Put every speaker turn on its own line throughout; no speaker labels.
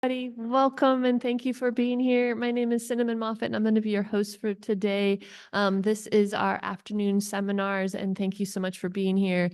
Welcome and thank you for being here. My name is Cinnamon Moffat and I'm going to be your host for today. This is our afternoon seminars and thank you so much for being here.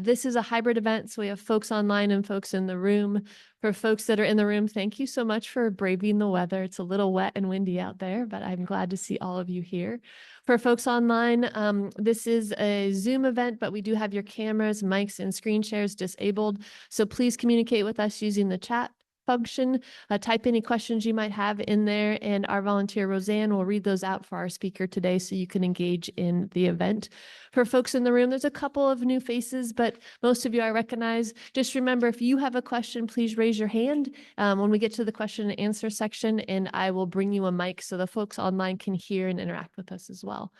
This is a hybrid event, so we have folks online and folks in the room. For folks that are in the room, thank you so much for braving the weather. It's a little wet and windy out there, but I'm glad to see all of you here. For folks online, this is a Zoom event, but we do have your cameras, mics, and screen shares disabled. So please communicate with us using the chat function. Type any questions you might have in there, and our volunteer Roseanne will read those out for our speaker today so you can engage in the event. For folks in the room, there's a couple of new faces, but most of you I recognize. Just remember, if you have a question, please raise your hand when we get to the question and answer section, and I will bring you a mic so the folks online can hear and interact with us as well.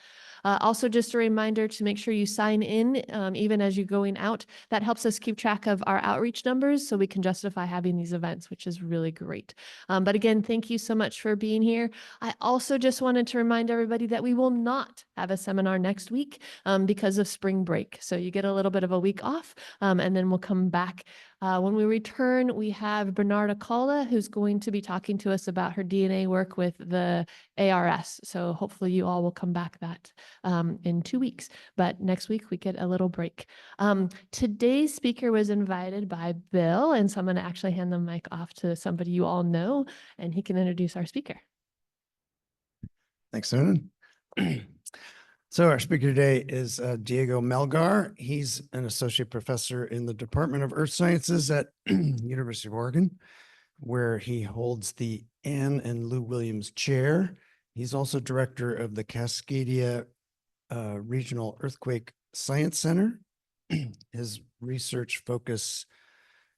Also, just a reminder to make sure you sign in even as you're going out. That helps us keep track of our outreach numbers so we can justify having these events, which is really great. But again, thank you so much for being here. I also just wanted to remind everybody that we will not have a seminar next week because of spring break. So you get a little bit of a week off and then we'll come back. When we return, we have Bernarda Calla, who's going to be talking to us about her DNA work with the ARS. So hopefully you all will come back that in 2 weeks. But next week we get a little break. Today's speaker was invited by Bill, and so I'm going to actually hand the mic off to somebody you all know, and he can introduce our speaker.
Thanks, Sunan. So our speaker today is Diego Melgar. He's an associate professor in the Department of Earth Sciences at University of Oregon, where he holds the Anne and Lou Williams Chair. He's also director of the Cascadia Regional Earthquake Science Center. His research focus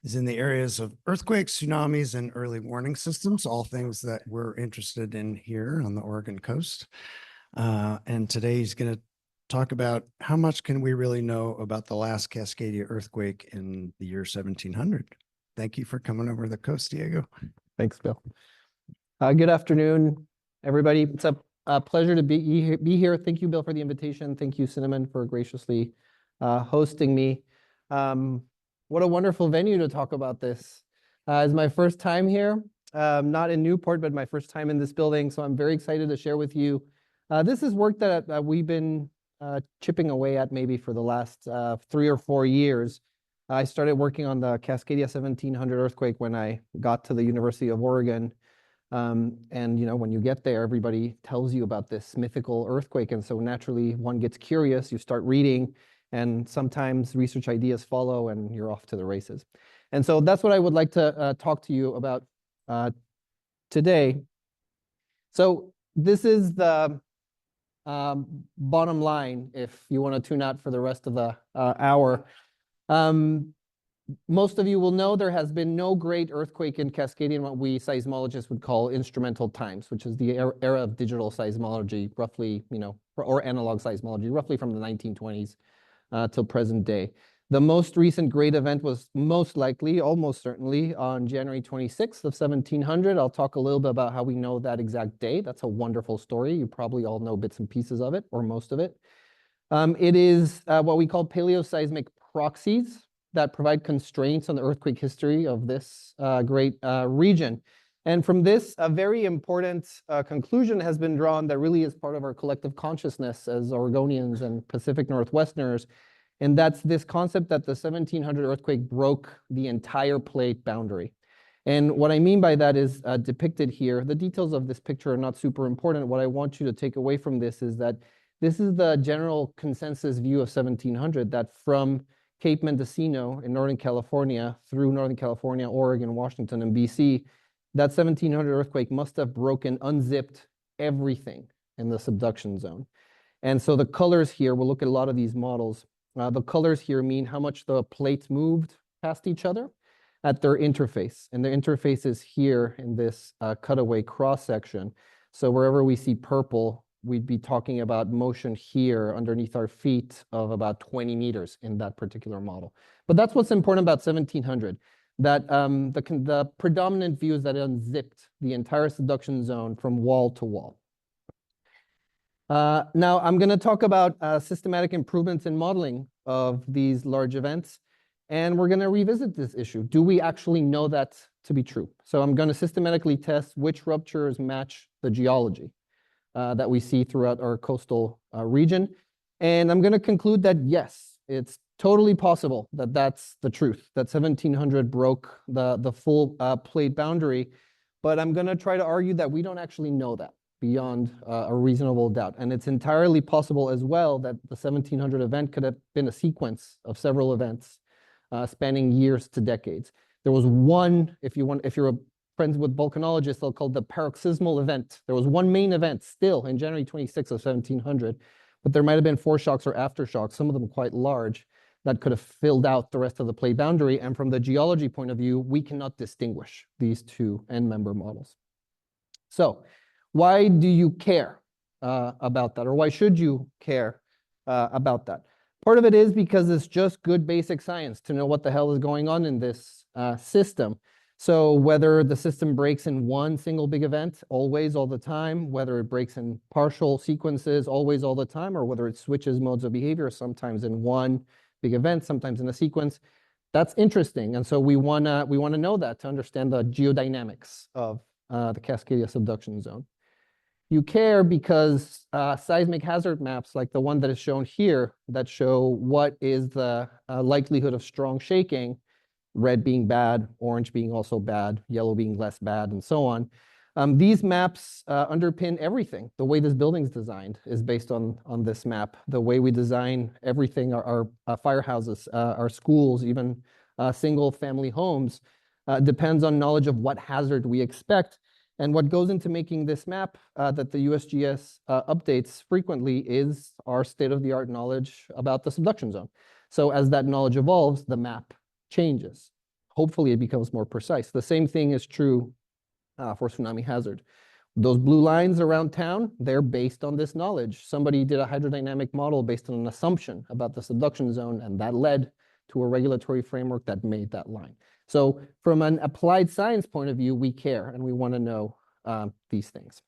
is in the areas of earthquakes, tsunamis, and early warning systems, all things that we're interested in here on the Oregon coast. And today he's going to talk about how much can we really know about the last Cascadia earthquake in the year 1700. Thank you for coming over the coast, Diego.
Thanks, Bill. Good afternoon, everybody. It's a pleasure to be here. Thank you, Bill, for the invitation. Thank you, Cinnamon, for graciously hosting me. What a wonderful venue to talk about this. It's my first time here, not in Newport, but my first time in this building. So I'm very excited to share with you. This is work that we've been chipping away at maybe for the last 3 or 4 years. I started working on the Cascadia 1700 earthquake when I got to the University of Oregon. And, you know, when you get there, everybody tells you about this mythical earthquake. And so naturally, one gets curious, you start reading, and sometimes research ideas follow and you're off to the races. And so that's what I would like to talk to you about today. So this is the bottom line, if you want to tune out for the rest of the hour. Most of you will know there has been no great earthquake in Cascadia in what we seismologists would call instrumental times, which is the era of digital seismology, roughly, you know, or analog seismology, roughly from the 1920s till present day. The most recent great event was most likely, almost certainly, on January 26th of 1700. I'll talk a little bit about how we know that exact day. That's a wonderful story. You probably all know bits and pieces of it, or most of it. It is what we call paleoseismic proxies that provide constraints on the earthquake history of this great region. And from this, a very important conclusion has been drawn that really is part of our collective consciousness as Oregonians and Pacific Northwesterners. And that's this concept that the 1700 earthquake broke the entire plate boundary. And what I mean by that is depicted here. The details of this picture are not super important. What I want you to take away from this is that this is the general consensus view of 1700, that from Cape Mendocino in Northern California through Northern California, Oregon, Washington, and BC, that 1700 earthquake must have broken, unzipped everything in the subduction zone. And so the colors here, we'll look at a lot of these models. The colors here mean how much the plates moved past each other at their interface. And the interface is here in this cutaway cross-section. So wherever we see purple, we'd be talking about motion here underneath our feet of about 20 meters in that particular model. But that's what's important about 1700, that the predominant view is that it unzipped the entire subduction zone from wall to wall. Now, I'm going to talk about systematic improvements in modeling of these large events. And we're going to revisit this issue. Do we actually know that to be true? So I'm going to systematically test which ruptures match the geology that we see throughout our coastal region. And I'm going to conclude that yes, it's totally possible that that's the truth, that 1700 broke the full plate boundary. But I'm going to try to argue that we don't actually know that beyond a reasonable doubt. And it's entirely possible as well that the 1700 event could have been a sequence of several events spanning years to decades. There was one, if you're friends with volcanologists, they'll call the paroxysmal event. There was one main event still in January 26th of 1700, but there might have been foreshocks or aftershocks, some of them quite large, that could have filled out the rest of the plate boundary. And from the geology point of view, we cannot distinguish these two end member models. So why do you care about that? Or why should you care about that? Part of it is because it's just good basic science to know what the hell is going on in this system. So whether the system breaks in one single big event, always, all the time, whether it breaks in partial sequences, always, all the time, or whether it switches modes of behavior, sometimes in one big event, sometimes in a sequence, that's interesting. And so we wanna know that to understand the geodynamics of the Cascadia subduction zone. You care because seismic hazard maps like the one that is shown here that show what is the likelihood of strong shaking, red being bad, orange being also bad, yellow being less bad, and so on. These maps underpin everything. The way this building's designed is based on this map. The way we design everything, our firehouses, our schools, even single family homes, depends on knowledge of what hazard we expect. And what goes into making this map that the USGS updates frequently is our state-of-the-art knowledge about the subduction zone. So as that knowledge evolves, the map changes. Hopefully it becomes more precise. The same thing is true for tsunami hazard. Those blue lines around town, they're based on this knowledge. Somebody did a hydrodynamic model based on an assumption about the subduction zone, and that led to a regulatory framework that made that line. So from an applied science point of view, we care and we want to know these things.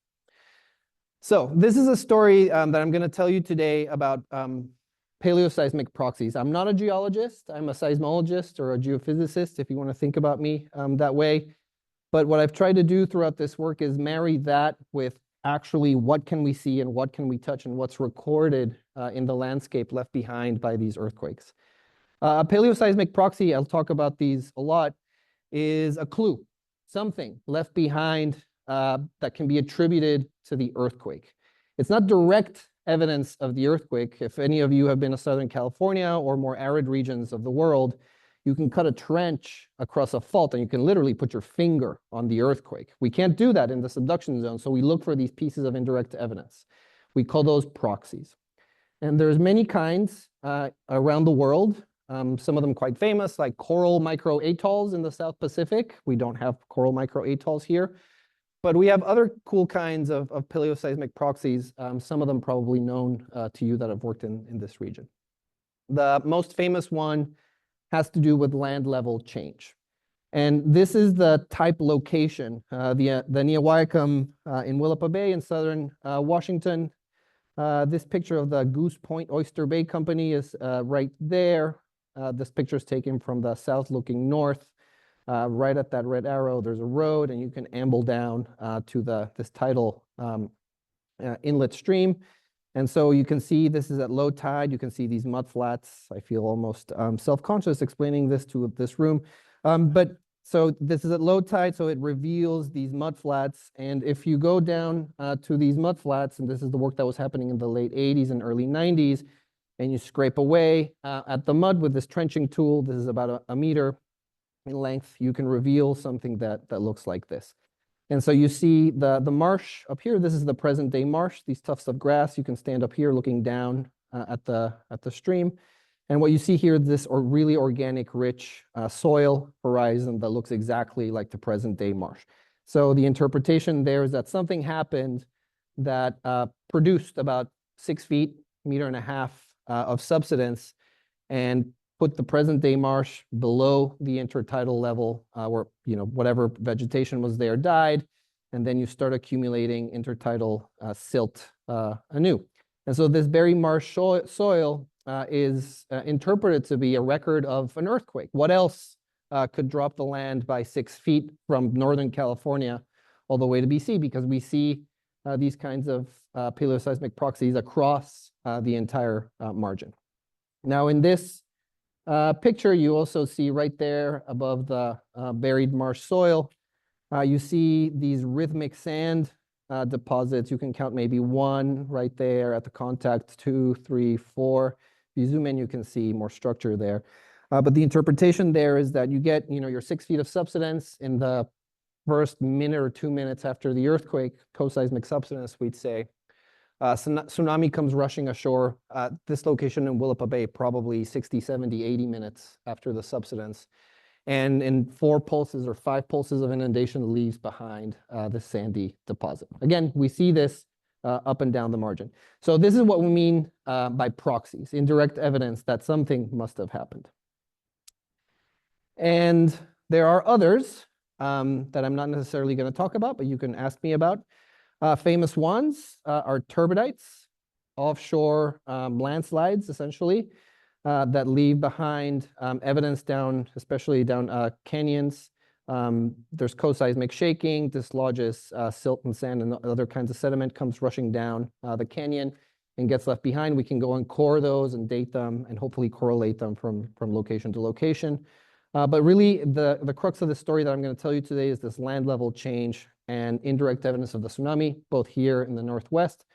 So this is a story that I'm going to tell you today about paleoseismic proxies. I'm not a geologist. I'm a seismologist or a geophysicist, if you want to think about me that way. But what I've tried to do throughout this work is marry that with actually what can we see and what can we touch and what's recorded in the landscape left behind by these earthquakes. A paleoseismic proxy, I'll talk about these a lot, is a clue, something left behind that can be attributed to the earthquake. It's not direct evidence of the earthquake. If any of you have been to Southern California or more arid regions of the world, you can cut a trench across a fault and you can literally put your finger on the earthquake. We can't do that in the subduction zone, so we look for these pieces of indirect evidence. We call those proxies. And there's many kinds around the world. Some of them quite famous, like coral microatolls in the South Pacific. We don't have coral microatolls here, but we have other cool kinds of paleoseismic proxies, some of them probably known to you that have worked in this region. The most famous one has to do with land level change. And this is the type location, the Neowayakam in Willapa Bay in southern Washington. This picture of the Goose Point Oyster Bay Company is right there. This picture is taken from the south looking north. Right at that red arrow, there's a road, and you can amble down to this tidal inlet stream. And so you can see this is at low tide. You can see these mud flats. I feel almost self-conscious explaining this to this room. But so this is at low tide, so it reveals these mud flats. And if you go down to these mud flats, and this is the work that was happening in the late 80s and early 90s, and you scrape away at the mud with this trenching tool, this is about a meter in length, you can reveal something that looks like this. And so you see the marsh up here. This is the present day marsh, these tufts of grass. You can stand up here looking down at the stream. And what you see here is this really organic, rich soil horizon that looks exactly like the present day marsh. So the interpretation there is that something happened that produced about 6 feet, meter and a half of subsidence and put the present day marsh below the intertidal level where whatever vegetation was there died, and then you start accumulating intertidal silt anew. And so this berry marsh soil is interpreted to be a record of an earthquake. What else could drop the land by 6 feet from Northern California all the way to BC? Because we see these kinds of paleoseismic proxies across the entire margin. Now, in this picture, you also see right there above the buried marsh soil, you see these rhythmic sand deposits. You can count maybe 1 right there at the contact, 2, 3, 4. If you zoom in, you can see more structure there. But the interpretation there is that you get, your 6 feet of subsidence in the first minute or 2 minutes after the earthquake, co-seismic subsidence, we'd say. Tsunami comes rushing ashore at this location in Willapa Bay, probably 60, 70, 80 minutes after the subsidence. And in 4 pulses or 5 pulses of inundation leaves behind the sandy deposit. Again, we see this up and down the margin. So this is what we mean by proxies, indirect evidence that something must have happened. And there are others that I'm not necessarily going to talk about, but you can ask me about. Famous ones are turbidites, offshore landslides, essentially, that leave behind evidence down, especially down canyons. There's co-seismic shaking, dislodges silt and sand and other kinds of sediment, comes rushing down the canyon and gets left behind. We can go and core those and date them and hopefully correlate them from location to location. But really, the crux of the story that I'm going to tell you today is this land level change and indirect evidence of the tsunami, both here in the Northwest,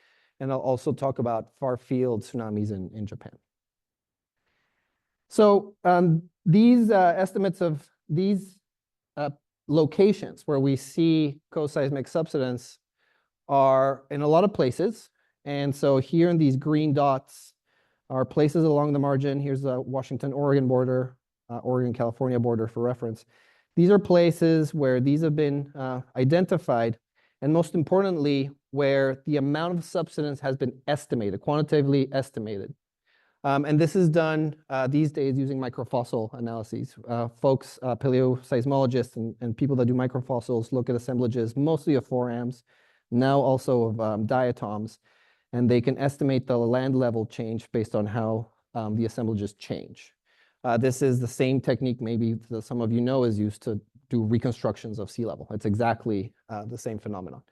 and I'll also talk about far field tsunamis in Japan. So these estimates of these locations where we see co-seismic subsidence are in a lot of places. And so here in these green dots are places along the margin. Here's the Washington-Oregon border, Oregon-California border for reference. These are places where these have been identified, and most importantly, where the amount of subsidence has been estimated, quantitatively estimated. And this is done these days using microfossil analyses. Folks, paleoseismologists and people that do microfossils look at assemblages, mostly of forams, now also of diatoms, and they can estimate the land level change based on how the assemblages change. This is the same technique maybe that some of you know is used to do reconstructions of sea level. It's exactly the same phenomenon.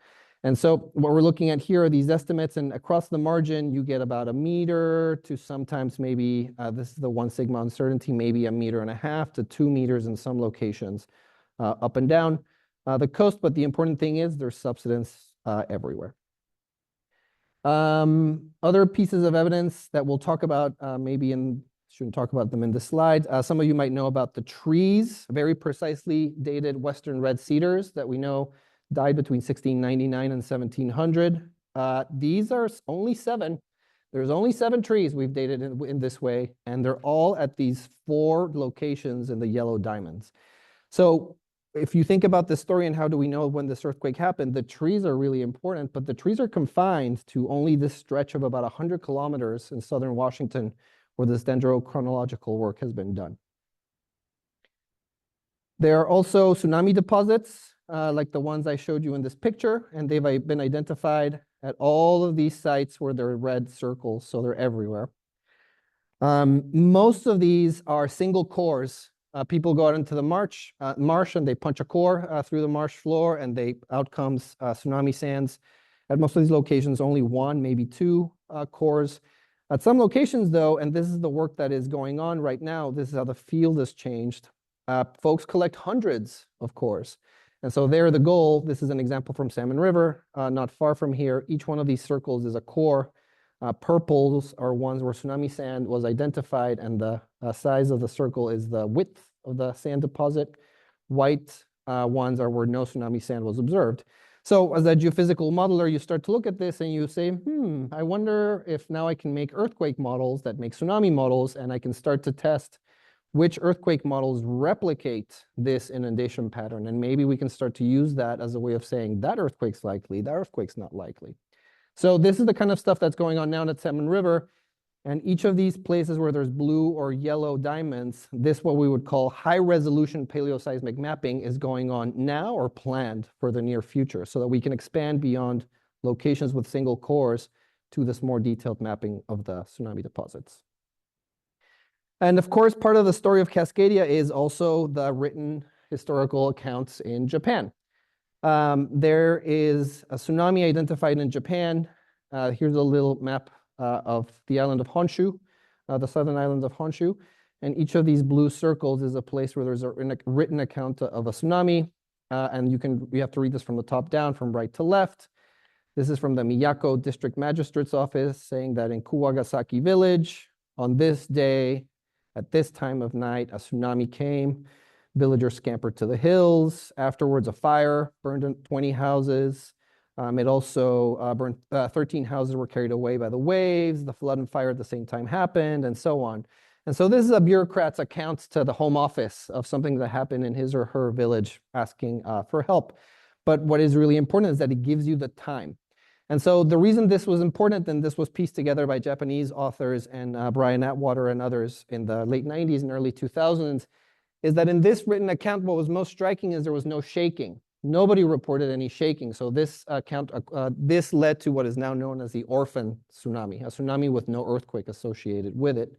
And so what we're looking at here are these estimates, and across the margin, you get about 1 meter to sometimes maybe, this is the 1 sigma uncertainty, maybe 1.5 meters to 2 meters in some locations up and down the coast. But the important thing is there's subsidence everywhere. Other pieces of evidence that we'll talk about shouldn't talk about them in this slide. Some of you might know about the trees, very precisely dated Western red cedars that we know died between 1699 and 1700. These are only 7. There's only 7 trees we've dated in this way, and they're all at these 4 locations in the yellow diamonds. So if you think about this story and how do we know when this earthquake happened, the trees are really important, but the trees are confined to only this stretch of about 100 kilometers in southern Washington, where this dendrochronological work has been done. There are also tsunami deposits, like the ones I showed you in this picture, and they've been identified at all of these sites where there are red circles, so they're everywhere. Most of these are single cores. People go out into the marsh and they punch a core through the marsh floor, and out comes tsunami sands. At most of these locations, only 1, maybe 2 cores. At some locations, though, and this is the work that is going on right now, this is how the field has changed. Folks collect hundreds of cores. And so there the goal, this is an example from Salmon River, not far from here. Each one of these circles is a core. Purples are ones where tsunami sand was identified, and the size of the circle is the width of the sand deposit. White ones are where no tsunami sand was observed. So as a geophysical modeler, you start to look at this and you say, I wonder if now I can make earthquake models that make tsunami models, and I can start to test which earthquake models replicate this inundation pattern. And maybe we can start to use that as a way of saying that earthquake's likely, that earthquake's not likely. So this is the kind of stuff that's going on now at Salmon River. And each of these places where there's blue or yellow diamonds, this what we would call high resolution paleoseismic mapping is going on now or planned for the near future, so that we can expand beyond locations with single cores to this more detailed mapping of the tsunami deposits. And of course, part of the story of Cascadia is also the written historical accounts in Japan. There is a tsunami identified in Japan. Here's a little map of the island of Honshu, the southern island of Honshu. And each of these blue circles is a place where there's a written account of a tsunami. And you have to read this from the top down, from right to left. This is from the Miyako District Magistrate's Office, saying that in Kuwagasaki village, on this day, at this time of night, a tsunami came. Villagers scampered to the hills. Afterwards, a fire burned 20 houses. It also burned 13 houses were carried away by the waves. The flood and fire at the same time happened, and so on. And so this is a bureaucrat's account to the home office of something that happened in his or her village, asking for help. But what is really important is that it gives you the time. And so the reason this was important, and this was pieced together by Japanese authors and Brian Atwater and others in the late 90s and early 2000s, is that in this written account, what was most striking is there was no shaking. Nobody reported any shaking. So this account, this led to what is now known as the orphan tsunami, a tsunami with no earthquake associated with it.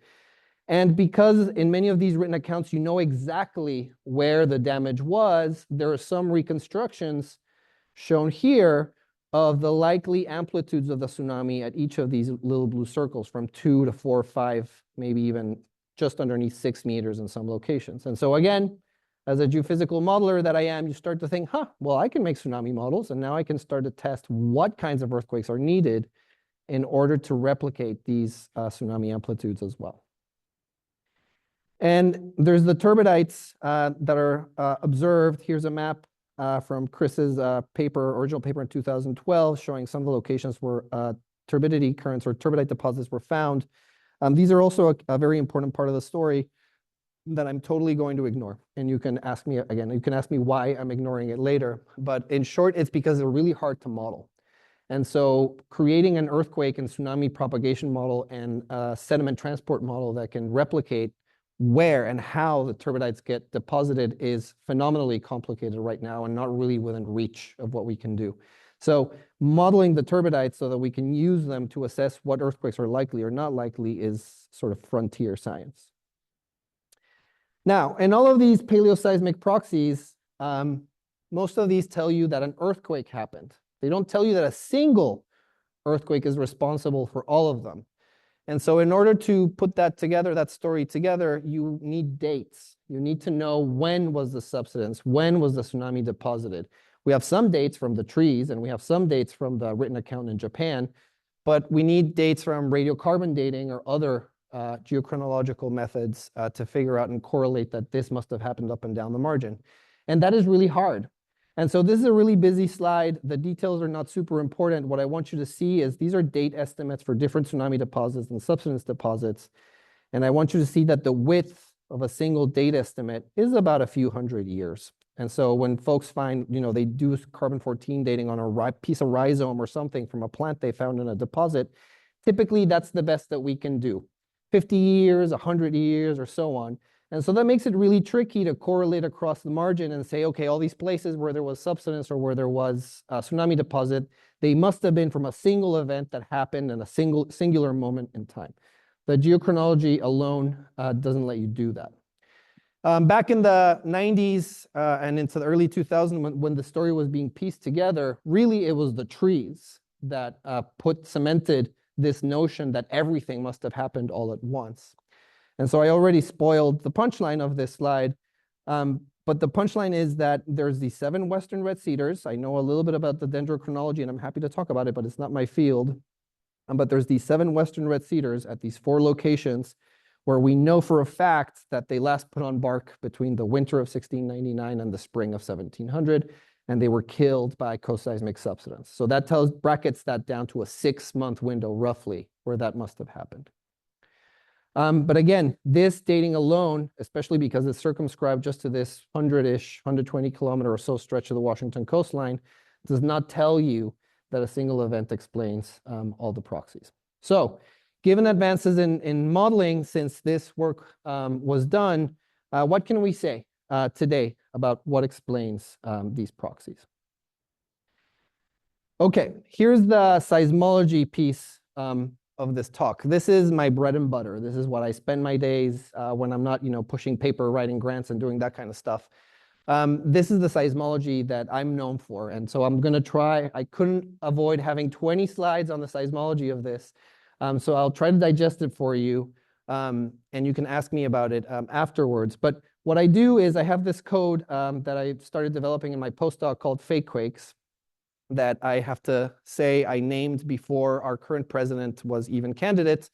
And because in many of these written accounts, you know exactly where the damage was, there are some reconstructions shown here of the likely amplitudes of the tsunami at each of these little blue circles, from 2 to 4, 5, maybe even just underneath 6 meters in some locations. And so again, as a geophysical modeler that I am, you start to think, well, I can make tsunami models, and now I can start to test what kinds of earthquakes are needed in order to replicate these tsunami amplitudes as well. And there's the turbidites that are observed. Here's a map from Chris's original paper in 2012, showing some of the locations where turbidity currents or turbidite deposits were found. These are also a very important part of the story that I'm totally going to ignore. And you can ask me again, you can ask me why I'm ignoring it later. But in short, it's because they're really hard to model. And so creating an earthquake and tsunami propagation model and a sediment transport model that can replicate where and how the turbidites get deposited is phenomenally complicated right now and not really within reach of what we can do. So modeling the turbidites so that we can use them to assess what earthquakes are likely or not likely is sort of frontier science. Now, in all of these paleoseismic proxies, most of these tell you that an earthquake happened. They don't tell you that a single earthquake is responsible for all of them. And so in order to put that together, that story together, you need dates. You need to know when was the subsidence, when was the tsunami deposited. We have some dates from the trees, and we have some dates from the written account in Japan, but we need dates from radiocarbon dating or other geochronological methods to figure out and correlate that this must have happened up and down the margin. And that is really hard. And so this is a really busy slide. The details are not super important. What I want you to see is these are date estimates for different tsunami deposits and subsidence deposits. And I want you to see that the width of a single date estimate is about a few hundred years. And so when folks find, they do carbon-14 dating on a piece of rhizome or something from a plant they found in a deposit, typically that's the best that we can do. 50 years, 100 years, or so on. And so that makes it really tricky to correlate across the margin and say, okay, all these places where there was subsidence or where there was a tsunami deposit, they must have been from a single event that happened in a singular moment in time. The geochronology alone doesn't let you do that. Back in the 90s and into the early 2000s, when the story was being pieced together, really it was the trees that cemented this notion that everything must have happened all at once. And so I already spoiled the punchline of this slide, but the punchline is that there's the 7 western red cedars. I know a little bit about the dendrochronology, and I'm happy to talk about it, but it's not my field. But there's these 7 western red cedars at these 4 locations where we know for a fact that they last put on bark between the winter of 1699 and the spring of 1700, and they were killed by coseismic subsidence. So that brackets that down to a 6-month window roughly where that must have happened. But again, this dating alone, especially because it's circumscribed just to this 100-ish, 120 kilometer or so stretch of the Washington coastline, does not tell you that a single event explains all the proxies. So given advances in modeling since this work was done, what can we say today about what explains these proxies? Okay, here's the seismology piece of this talk. This is my bread and butter. This is what I spend my days when I'm not, pushing paper, writing grants, and doing that kind of stuff. This is the seismology that I'm known for. And so I'm going to try. I couldn't avoid having 20 slides on the seismology of this. So I'll try to digest it for you. And you can ask me about it afterwards. But what I do is I have this code that I started developing in my postdoc called fake quakes that I have to say I named before our current president was even candidate.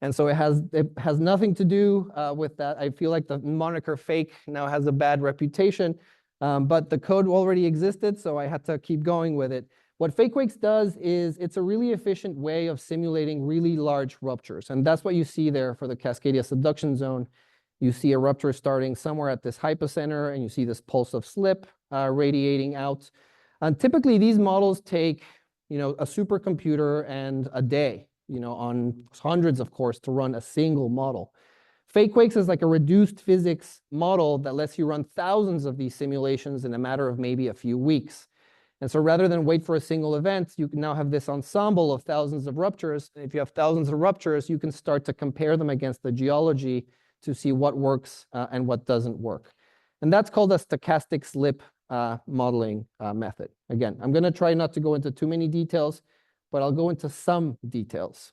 And so it has nothing to do with that. I feel like the moniker fake now has a bad reputation, but the code already existed, so I had to keep going with it. What FakeQuakes does is it's a really efficient way of simulating really large ruptures. And that's what you see there for the Cascadia subduction zone. You see a rupture starting somewhere at this hypocenter, and you see this pulse of slip radiating out. And typically, these models take, a supercomputer and a day, on hundreds of cores to run a single model. FakeQuakes is like a reduced physics model that lets you run thousands of these simulations in a matter of maybe a few weeks. And so rather than wait for a single event, you can now have this ensemble of thousands of ruptures. And if you have thousands of ruptures, you can start to compare them against the geology to see what works and what doesn't work. And that's called a stochastic slip modeling method. Again, I'm going to try not to go into too many details, but I'll go into some details.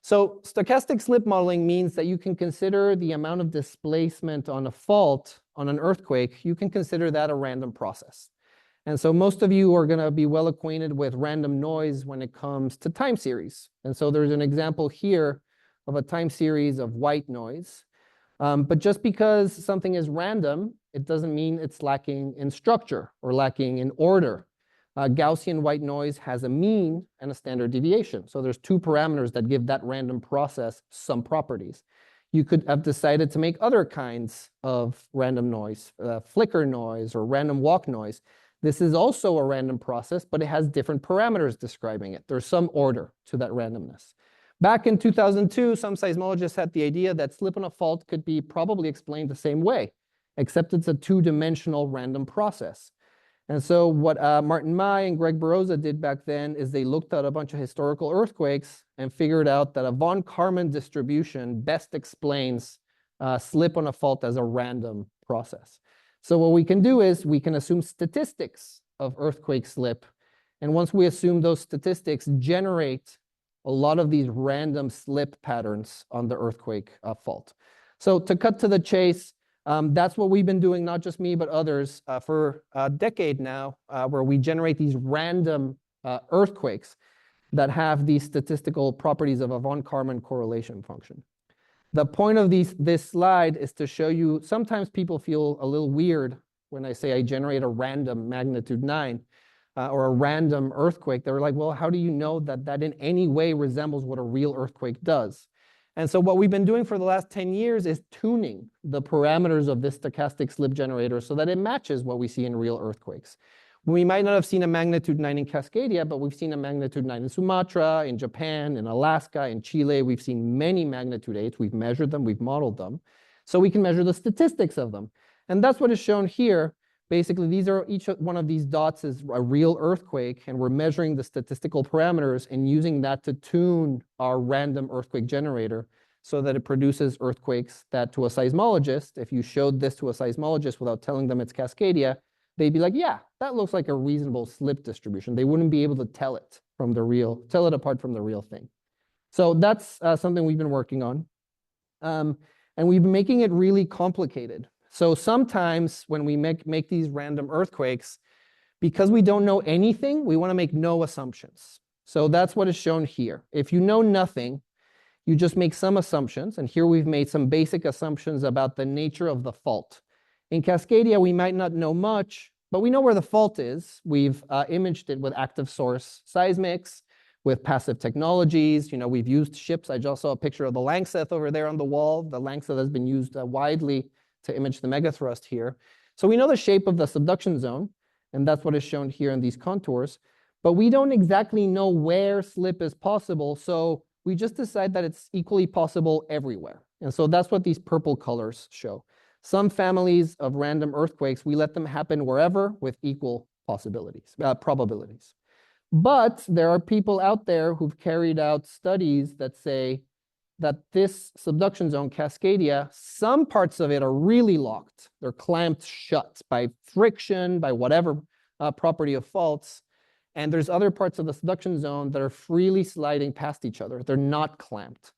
So stochastic slip modeling means that you can consider the amount of displacement on a fault, on an earthquake, you can consider that a random process. And so most of you are going to be well acquainted with random noise when it comes to time series. And so there's an example here of a time series of white noise. But just because something is random, it doesn't mean it's lacking in structure or lacking in order. Gaussian white noise has a mean and a standard deviation. So there's two parameters that give that random process some properties. You could have decided to make other kinds of random noise, flicker noise or random walk noise. This is also a random process, but it has different parameters describing it. There's some order to that randomness. Back in 2002, some seismologists had the idea that slip on a fault could be probably explained the same way, except it's a two-dimensional random process. And so what Martin Mai and Greg Baroza did back then is they looked at a bunch of historical earthquakes and figured out that a von Karman distribution best explains slip on a fault as a random process. So what we can do is we can assume statistics of earthquake slip. And once we assume those statistics generate a lot of these random slip patterns on the earthquake fault. So to cut to the chase, that's what we've been doing, not just me, but others for a decade now, where we generate these random earthquakes that have these statistical properties of a von Karman correlation function. The point of this slide is to show you, sometimes people feel a little weird when I say I generate a random magnitude 9 or a random earthquake. They're like, well, how do you know that that in any way resembles what a real earthquake does? And so what we've been doing for the last 10 years is tuning the parameters of this stochastic slip generator so that it matches what we see in real earthquakes. We might not have seen a magnitude 9 in Cascadia, but we've seen a magnitude 9 in Sumatra, in Japan, in Alaska, in Chile. We've seen many magnitude 8s. We've measured them, we've modeled them. So we can measure the statistics of them. And that's what is shown here. Basically, each one of these dots is a real earthquake, and we're measuring the statistical parameters and using that to tune our random earthquake generator so that it produces earthquakes that to a seismologist, if you showed this to a seismologist without telling them it's Cascadia, they'd be like, yeah, that looks like a reasonable slip distribution. They wouldn't be able to tell it apart from the real thing. So that's something we've been working on. And we've been making it really complicated. So sometimes when we make these random earthquakes, because we don't know anything, we want to make no assumptions. So that's what is shown here. If you know nothing, you just make some assumptions. And here we've made some basic assumptions about the nature of the fault. In Cascadia, we might not know much, but we know where the fault is. We've imaged it with active source seismics, with passive technologies. We've used ships. I just saw a picture of the Langseth over there on the wall. The Langseth has been used widely to image the megathrust here. So we know the shape of the subduction zone, and that's what is shown here in these contours. But we don't exactly know where slip is possible, so we just decide that it's equally possible everywhere. And so that's what these purple colors show. Some families of random earthquakes, we let them happen wherever with equal probabilities. But there are people out there who've carried out studies that say that this subduction zone, Cascadia, some parts of it are really locked. They're clamped shut by friction, by whatever property of faults. And there's other parts of the subduction zone that are freely sliding past each other. They're not clamped.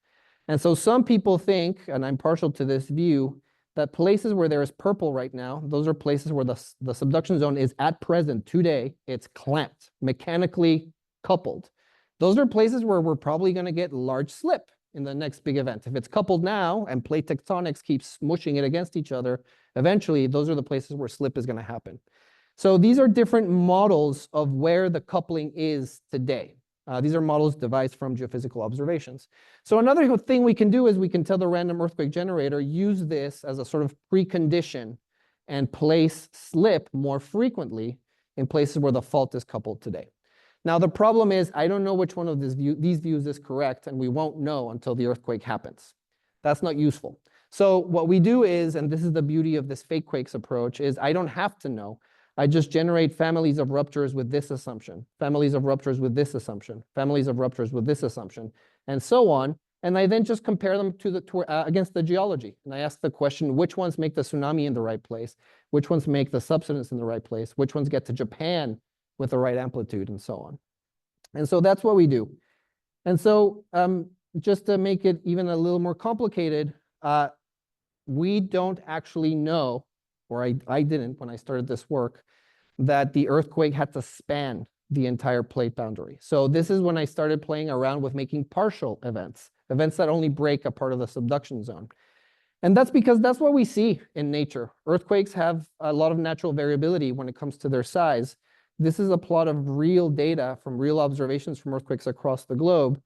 And so some people think, and I'm partial to this view, that places where there is purple right now, those are places where the subduction zone is at present, today, it's clamped, mechanically coupled. Those are places where we're probably going to get large slip in the next big event. If it's coupled now and plate tectonics keeps smushing it against each other, eventually those are the places where slip is going to happen. So these are different models of where the coupling is today. These are models devised from geophysical observations. So another thing we can do is we can tell the random earthquake generator, use this as a sort of precondition and place slip more frequently in places where the fault is coupled today. Now, the problem is I don't know which one of these views is correct, and we won't know until the earthquake happens. That's not useful. So what we do is, and this is the beauty of this fake quakes approach, is I don't have to know. I just generate families of ruptures with this assumption, families of ruptures with this assumption, families of ruptures with this assumption, and so on. And I then just compare them against the geology. And I ask the question, which ones make the tsunami in the right place? Which ones make the subsidence in the right place? Which ones get to Japan with the right amplitude, and so on. And so that's what we do. And so just to make it even a little more complicated, we don't actually know, or I didn't when I started this work, that the earthquake had to span the entire plate boundary. So this is when I started playing around with making partial events, events that only break a part of the subduction zone. And that's because that's what we see in nature. Earthquakes have a lot of natural variability when it comes to their size. This is a plot of real data from real observations from earthquakes across the globe.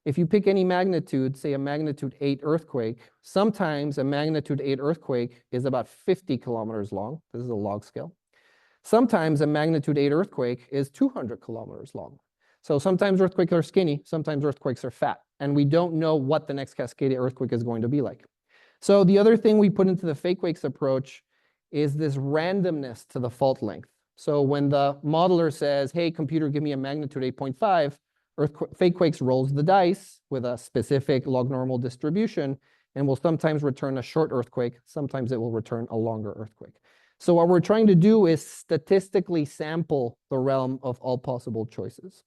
If you pick any magnitude, say a magnitude 8 earthquake, sometimes a magnitude 8 earthquake is about 50 kilometers long. This is a log scale. Sometimes a magnitude 8 earthquake is 200 kilometers long. So sometimes earthquakes are skinny, sometimes earthquakes are fat, and we don't know what the next Cascadia earthquake is going to be like. So the other thing we put into the fake quakes approach is this randomness to the fault length. So when the modeler says, hey, computer, give me a magnitude 8.5, fake quakes rolls the dice with a specific log normal distribution and will sometimes return a short earthquake. Sometimes it will return a longer earthquake. So what we're trying to do is statistically sample the realm of all possible choices.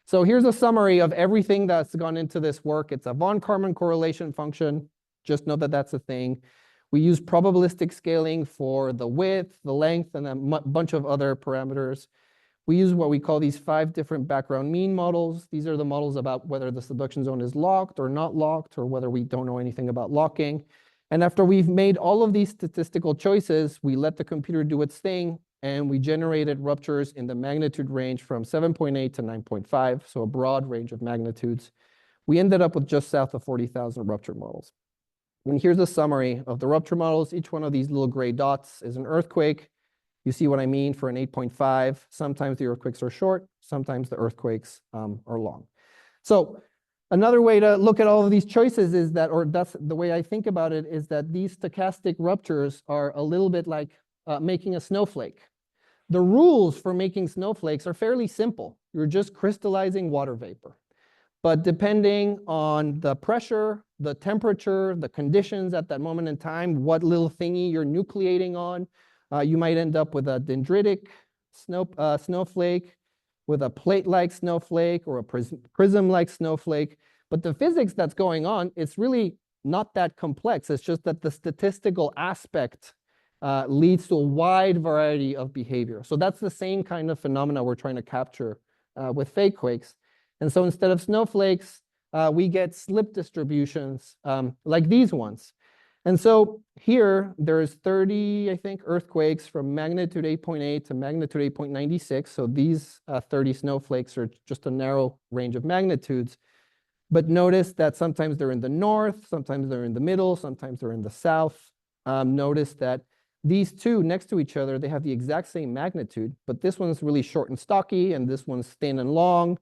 So here's a summary of everything that's gone into this work. It's a von Karman correlation function. Just know that that's a thing. We use probabilistic scaling for the width, the length, and a bunch of other parameters. We use what we call these 5 different background mean models. These are the models about whether the subduction zone is locked or not locked, or whether we don't know anything about locking. And after we've made all of these statistical choices, we let the computer do its thing, and we generated ruptures in the magnitude range from 7.8 to 9.5, so a broad range of magnitudes. We ended up with just south of 40,000 rupture models. And here's a summary of the rupture models. Each one of these little gray dots is an earthquake. You see what I mean for an 8.5. Sometimes the earthquakes are short, sometimes the earthquakes are long. So another way to look at all of these choices is that, or that's the way I think about it, is that these stochastic ruptures are a little bit like making a snowflake. The rules for making snowflakes are fairly simple. You're just crystallizing water vapor. But depending on the pressure, the temperature, the conditions at that moment in time, what little thingy you're nucleating on, you might end up with a dendritic snowflake, with a plate-like snowflake, or a prism-like snowflake. But the physics that's going on, it's really not that complex. It's just that the statistical aspect leads to a wide variety of behavior. So that's the same kind of phenomena we're trying to capture with fake quakes. And so instead of snowflakes, we get slip distributions like these ones. And so here, there's 30, I think, earthquakes from magnitude 8.8 to magnitude 8.96. So these 30 snowflakes are just a narrow range of magnitudes. But notice that sometimes they're in the north, sometimes they're in the middle, sometimes they're in the south. Notice that these two next to each other, they have the exact same magnitude, but this one's really short and stocky, and this one's thin and long.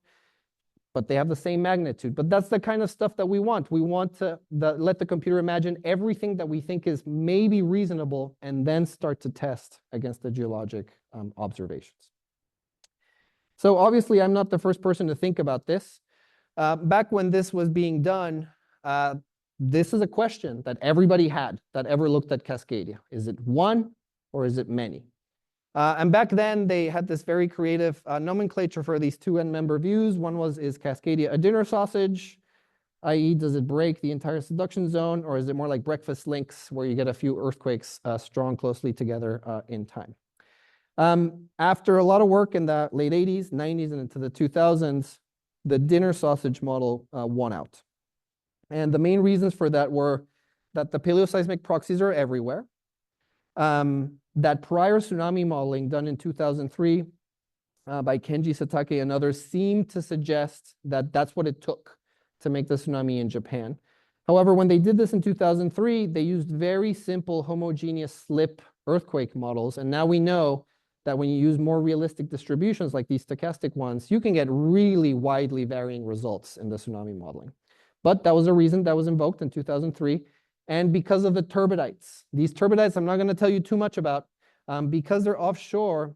But they have the same magnitude. But that's the kind of stuff that we want. We want to let the computer imagine everything that we think is maybe reasonable and then start to test against the geologic observations. So obviously, I'm not the first person to think about this. Back when this was being done, this is a question that everybody had that ever looked at Cascadia. Is it one or is it many? And back then, they had this very creative nomenclature for these two end-member views. One was, is Cascadia a dinner sausage, i.e. does it break the entire subduction zone, or is it more like breakfast links where you get a few earthquakes strung closely together in time? After a lot of work in the late 80s, 90s, and into the 2000s, the dinner sausage model won out. And the main reasons for that were that the paleoseismic proxies are everywhere, that prior tsunami modeling done in 2003 by Kenji Satake and others seemed to suggest that that's what it took to make the tsunami in Japan. However, when they did this in 2003, they used very simple homogeneous slip earthquake models. And now we know that when you use more realistic distributions like these stochastic ones, you can get really widely varying results in the tsunami modeling. But that was a reason that was invoked in 2003. And because of the turbidites, these turbidites I'm not going to tell you too much about, because they're offshore.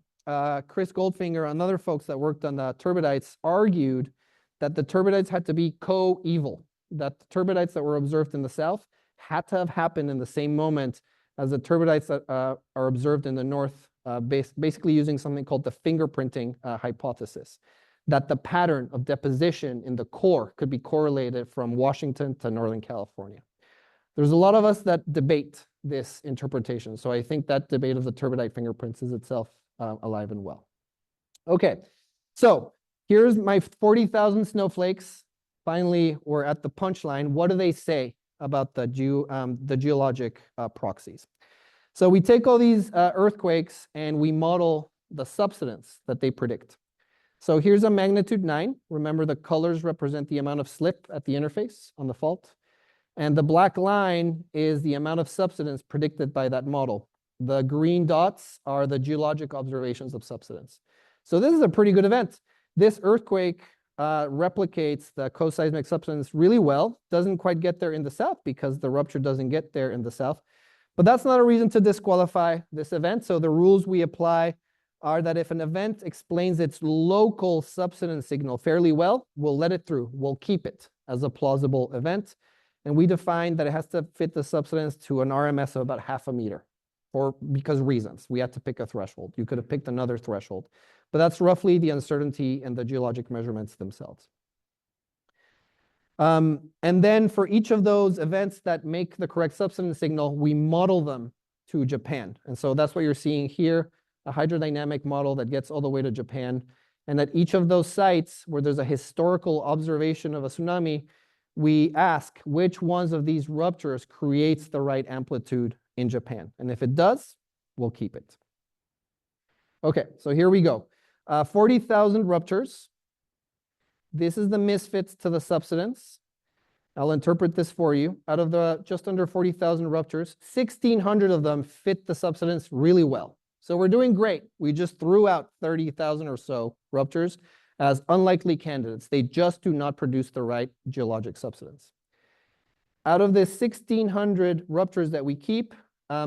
Chris Goldfinger and other folks that worked on the turbidites argued that the turbidites had to be co-evil, that the turbidites that were observed in the south had to have happened in the same moment as the turbidites that are observed in the north, basically using something called the fingerprinting hypothesis, that the pattern of deposition in the core could be correlated from Washington to Northern California. There's a lot of us that debate this interpretation. So I think that debate of the turbidite fingerprints is itself alive and well. Okay, so here's my 40,000 snowflakes. Finally, we're at the punchline. What do they say about the geologic proxies? So we take all these earthquakes and we model the subsidence that they predict. So here's a magnitude 9. Remember, the colors represent the amount of slip at the interface on the fault. And the black line is the amount of subsidence predicted by that model. The green dots are the geologic observations of subsidence. So this is a pretty good event. This earthquake replicates the co-seismic subsidence really well. Doesn't quite get there in the south because the rupture doesn't get there in the south. But that's not a reason to disqualify this event. So the rules we apply are that if an event explains its local subsidence signal fairly well, we'll let it through. We'll keep it as a plausible event. And we define that it has to fit the subsidence to an RMS of about 0.5 meter because reasons. We had to pick a threshold. You could have picked another threshold. But that's roughly the uncertainty in the geologic measurements themselves. And then for each of those events that make the correct subsidence signal, we model them to Japan. And so that's what you're seeing here, a hydrodynamic model that gets all the way to Japan. And at each of those sites where there's a historical observation of a tsunami, we ask which ones of these ruptures creates the right amplitude in Japan. And if it does, we'll keep it. Okay, so here we go. 40,000 ruptures. This is the misfits to the subsidence. I'll interpret this for you. Out of the just under 40,000 ruptures, 1,600 of them fit the subsidence really well. So we're doing great. We just threw out 30,000 or so ruptures as unlikely candidates. They just do not produce the right geologic subsidence. Out of the 1,600 ruptures that we keep,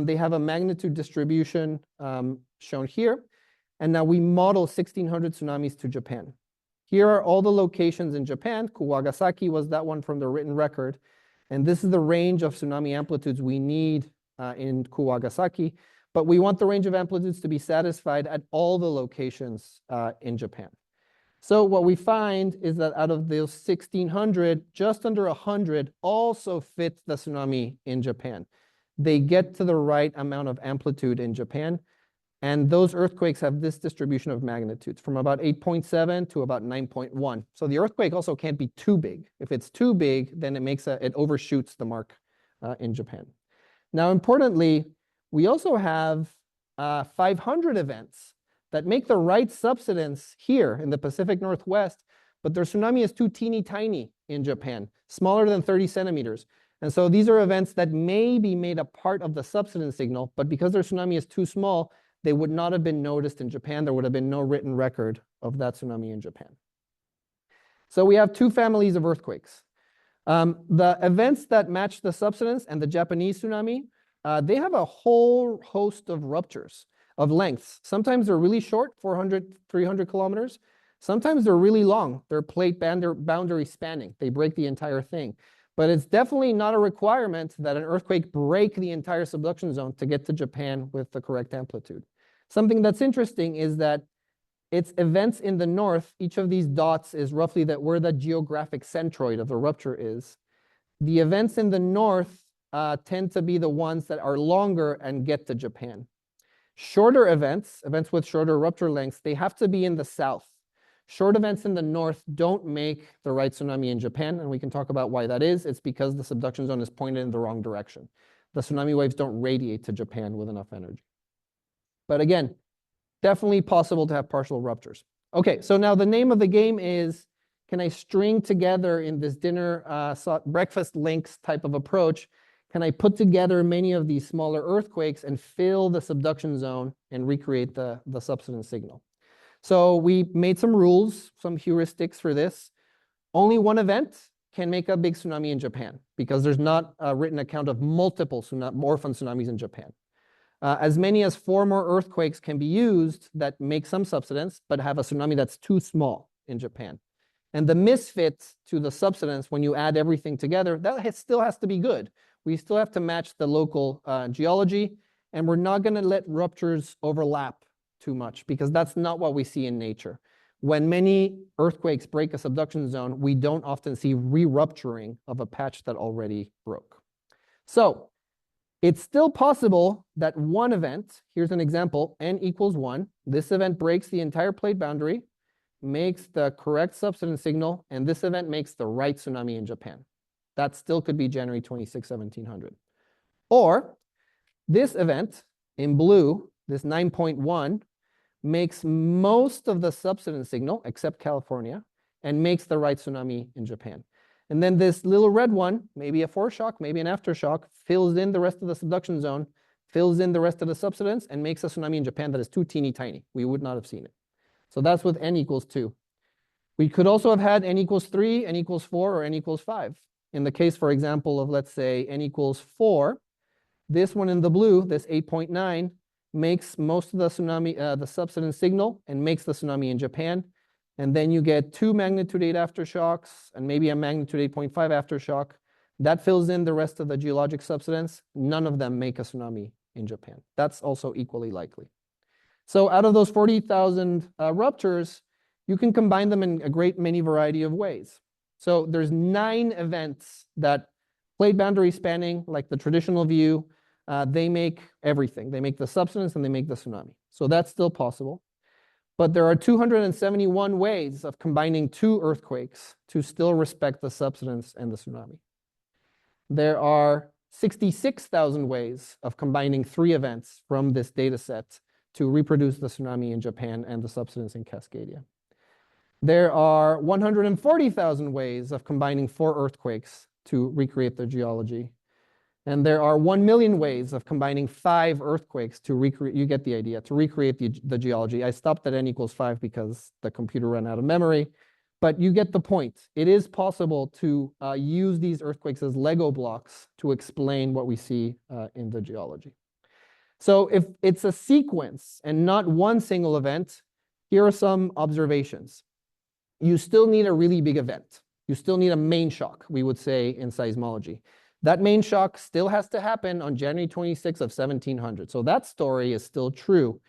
they have a magnitude distribution shown here. And now we model 1,600 tsunamis to Japan. Here are all the locations in Japan. Kuwagasaki was that one from the written record. And this is the range of tsunami amplitudes we need in Kuwagasaki. But we want the range of amplitudes to be satisfied at all the locations in Japan. So what we find is that out of those 1,600, just under 100 also fit the tsunami in Japan. They get to the right amount of amplitude in Japan. And those earthquakes have this distribution of magnitudes from about 8.7 to about 9.1. So the earthquake also can't be too big. If it's too big, then it overshoots the mark in Japan. Now, importantly, we also have 500 events that make the right subsidence here in the Pacific Northwest, but their tsunami is too teeny tiny in Japan, smaller than 30 centimeters. And so these are events that may be made a part of the subsidence signal, but because their tsunami is too small, they would not have been noticed in Japan. There would have been no written record of that tsunami in Japan. So we have two families of earthquakes. The events that match the subsidence and the Japanese tsunami, they have a whole host of ruptures of lengths. Sometimes they're really short, 400, 300 kilometers. Sometimes they're really long. They're plate boundary spanning. They break the entire thing. But it's definitely not a requirement that an earthquake break the entire subduction zone to get to Japan with the correct amplitude. Something that's interesting is that it's events in the north. Each of these dots is roughly where the geographic centroid of the rupture is. The events in the north tend to be the ones that are longer and get to Japan. Shorter events with shorter rupture lengths, they have to be in the south. Short events in the north don't make the right tsunami in Japan, and we can talk about why that is. It's because the subduction zone is pointed in the wrong direction. The tsunami waves don't radiate to Japan with enough energy. But again, definitely possible to have partial ruptures. Okay, so now the name of the game is, can I string together in this breakfast links type of approach, can I put together many of these smaller earthquakes and fill the subduction zone and recreate the subsidence signal? So we made some rules, some heuristics for this. Only one event can make a big tsunami in Japan because there's not a written account of multiple orphan tsunamis in Japan. As many as 4 more earthquakes can be used that make some subsidence, but have a tsunami that's too small in Japan. And the misfit to the subsidence, when you add everything together, that still has to be good. We still have to match the local geology, and we're not going to let ruptures overlap too much because that's not what we see in nature. When many earthquakes break a subduction zone, we don't often see re-rupturing of a patch that already broke. So it's still possible that one event, here's an example, n equals 1. This event breaks the entire plate boundary, makes the correct subsidence signal, and this event makes the right tsunami in Japan. That still could be January 26, 1700. Or this event in blue, this 9.1, makes most of the subsidence signal, except California, and makes the right tsunami in Japan. And then this little red one, maybe a foreshock, maybe an aftershock, fills in the rest of the subduction zone, fills in the rest of the subsidence, and makes a tsunami in Japan that is too teeny tiny. We would not have seen it. So that's with n equals 2. We could also have had n equals 3, n equals 4, or n equals 5. In the case, for example, of, let's say, n equals 4, this one in the blue, this 8.9, makes most of the tsunami, the subsidence signal, and makes the tsunami in Japan. And then you get 2 magnitude 8 aftershocks and maybe a magnitude 8.5 aftershock. That fills in the rest of the geologic subsidence. None of them make a tsunami in Japan. That's also equally likely. So out of those 40,000 ruptures, you can combine them in a great many variety of ways. So there's 9 events that plate boundary spanning, like the traditional view, they make everything. They make the subsidence and they make the tsunami. So that's still possible. But there are 271 ways of combining 2 earthquakes to still respect the subsidence and the tsunami. There are 66,000 ways of combining 3 events from this data set to reproduce the tsunami in Japan and the subsidence in Cascadia. There are 140,000 ways of combining 4 earthquakes to recreate the geology. And there are 1 million ways of combining 5 earthquakes to recreate, you get the idea, to recreate the geology. I stopped at n equals 5 because the computer ran out of memory, but you get the point. It is possible to use these earthquakes as Lego blocks to explain what we see in the geology. So if it's a sequence and not one single event, here are some observations. You still need a really big event. You still need a main shock, we would say in seismology. That main shock still has to happen on January 26 of 1700. So that story is still true.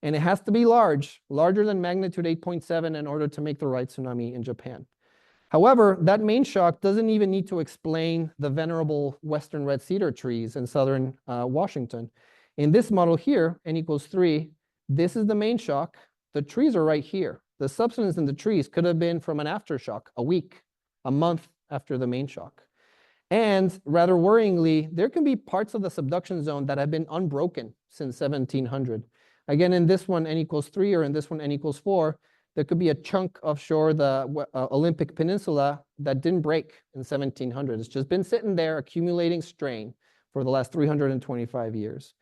And it has to be large, larger than magnitude 8.7 in order to make the right tsunami in Japan. However, that main shock doesn't even need to explain the venerable western red cedar trees in southern Washington. In this model here, n equals 3, this is the main shock. The trees are right here. The subsidence in the trees could have been from an aftershock, a week, a month after the main shock. And rather worryingly, there can be parts of the subduction zone that have been unbroken since 1700. Again, in this one, n equals 3, or in this one, n equals 4, there could be a chunk offshore the Olympic Peninsula that didn't break in 1700. It's just been sitting there accumulating strain for the last 325 years.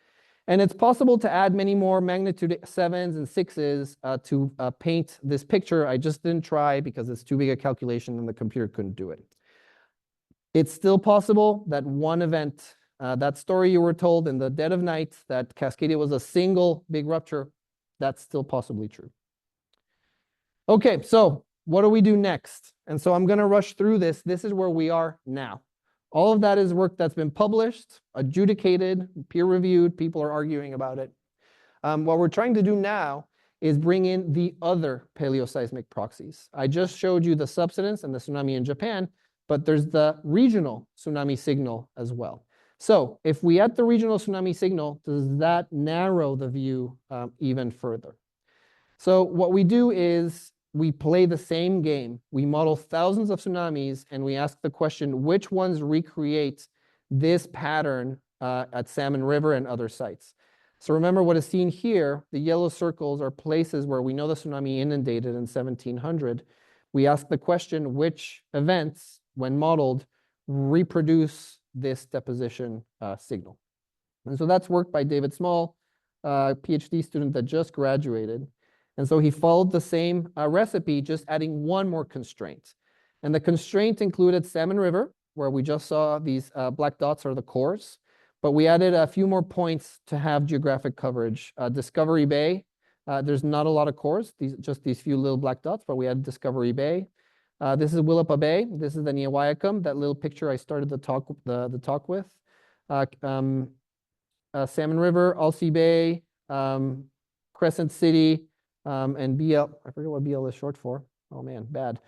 And it's possible to add many more magnitude 7s and 6s to paint this picture. I just didn't try because it's too big a calculation and the computer couldn't do it. It's still possible that one event, that story you were told in the dead of night, that Cascadia was a single big rupture, that's still possibly true. Okay, so what do we do next? And so I'm going to rush through this. This is where we are now. All of that is work that's been published, adjudicated, peer-reviewed. People are arguing about it. What we're trying to do now is bring in the other paleoseismic proxies. I just showed you the subsidence and the tsunami in Japan, but there's the regional tsunami signal as well. So if we add the regional tsunami signal, does that narrow the view even further? So what we do is we play the same game. We model thousands of tsunamis and we ask the question, which ones recreate this pattern at Salmon River and other sites? So remember what is seen here, the yellow circles are places where we know the tsunami inundated in 1700. We ask the question, which events, when modeled, reproduce this deposition signal? And so that's work by David Small, a PhD student that just graduated. And so he followed the same recipe, just adding one more constraint. And the constraint included Salmon River, where we just saw these black dots are the cores. But we added a few more points to have geographic coverage. Discovery Bay, there's not a lot of cores, just these few little black dots, but we added Discovery Bay. This is Willapa Bay. This is the Niawayakam, that little picture I started the talk with. Salmon River, Alsea Bay, Crescent City, and BL, I forget what BL is short for. Oh man, bad.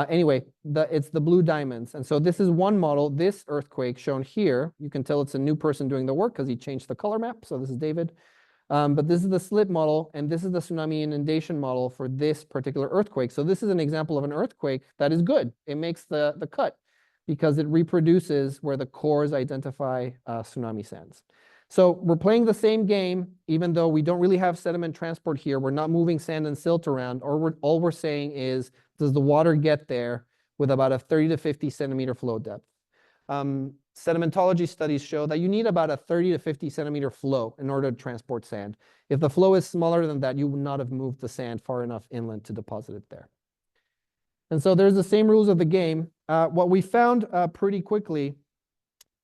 Anyway, it's the blue diamonds. And so this is one model. This earthquake shown here, you can tell it's a new person doing the work because he changed the color map. So this is David. But this is the slip model, and this is the tsunami inundation model for this particular earthquake. So this is an example of an earthquake that is good. It makes the cut because it reproduces where the cores identify tsunami sands. So we're playing the same game, even though we don't really have sediment transport here. We're not moving sand and silt around, or all we're saying is, does the water get there with about a 30 to 50 centimeter flow depth? Sedimentology studies show that you need about a 30 to 50 centimeter flow in order to transport sand. If the flow is smaller than that, you would not have moved the sand far enough inland to deposit it there. And so there's the same rules of the game. What we found pretty quickly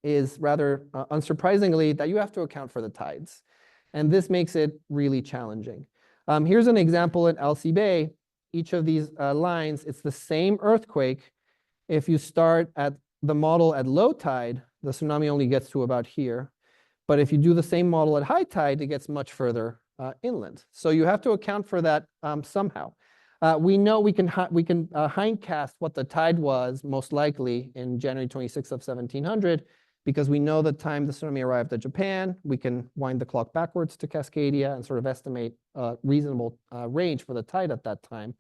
is rather unsurprisingly that you have to account for the tides. And this makes it really challenging. Here's an example at Alsea Bay. Each of these lines, it's the same earthquake. If you start at the model at low tide, the tsunami only gets to about here. But if you do the same model at high tide, it gets much further inland. So you have to account for that somehow. We know we can hindcast what the tide was most likely in January 26th of 1700, because we know the time the tsunami arrived at Japan. We can wind the clock backwards to Cascadia and sort of estimate a reasonable range for the tide at that time.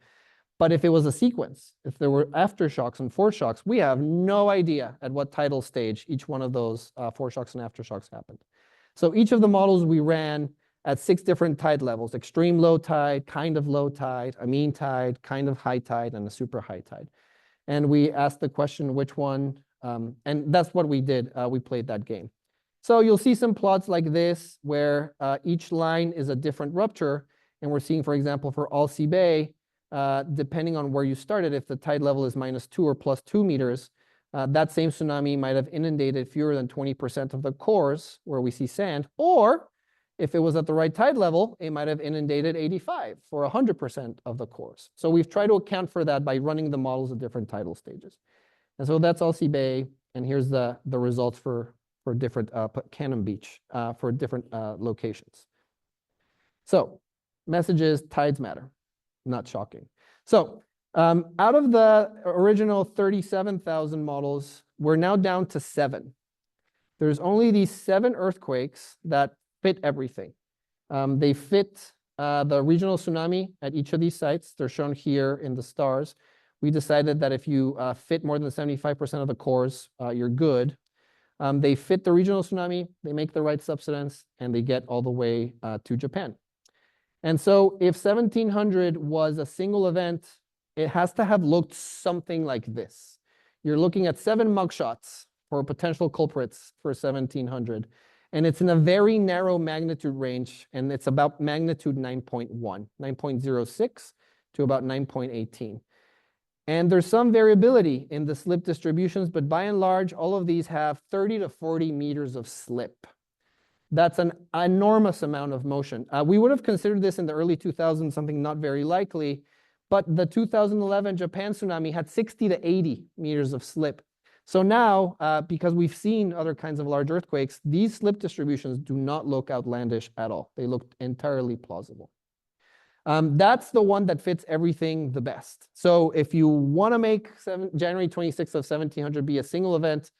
But if it was a sequence, if there were aftershocks and foreshocks, we have no idea at what tidal stage each one of those foreshocks and aftershocks happened. So each of the models we ran at 6 different tide levels: extreme low tide, kind of low tide, a mean tide, kind of high tide, and a super high tide. And we asked the question, which one? And that's what we did. We played that game. So you'll see some plots like this where each line is a different rupture. And we're seeing, for example, for Alsea Bay, depending on where you started, if the tide level is -2 or +2 meters, that same tsunami might have inundated fewer than 20% of the cores where we see sand. Or if it was at the right tide level, it might have inundated 85 for 100% of the cores. So we've tried to account for that by running the models at different tidal stages. And so that's Alsea Bay, and here's the results for different Cannon Beach for different locations. So messages, tides matter, not shocking. So out of the original 37,000 models, we're now down to 7. There's only these 7 earthquakes that fit everything. They fit the regional tsunami at each of these sites. They're shown here in the stars. We decided that if you fit more than 75% of the cores, you're good. They fit the regional tsunami, they make the right subsidence, and they get all the way to Japan. And so if 1700 was a single event, it has to have looked something like this. You're looking at 7 mugshots for potential culprits for 1700. And it's in a very narrow magnitude range, and it's about magnitude 9.1, 9.06 to about 9.18. And there's some variability in the slip distributions, but by and large, all of these have 30 to 40 meters of slip. That's an enormous amount of motion. We would have considered this in the early 2000s something not very likely, But the 2011 Japan tsunami had 60 to 80 meters of slip. So now, because we've seen other kinds of large earthquakes, these slip distributions do not look outlandish at all. They look entirely plausible. That's the one that fits everything the best. So if you want to make January 26th of 1700 be a single event,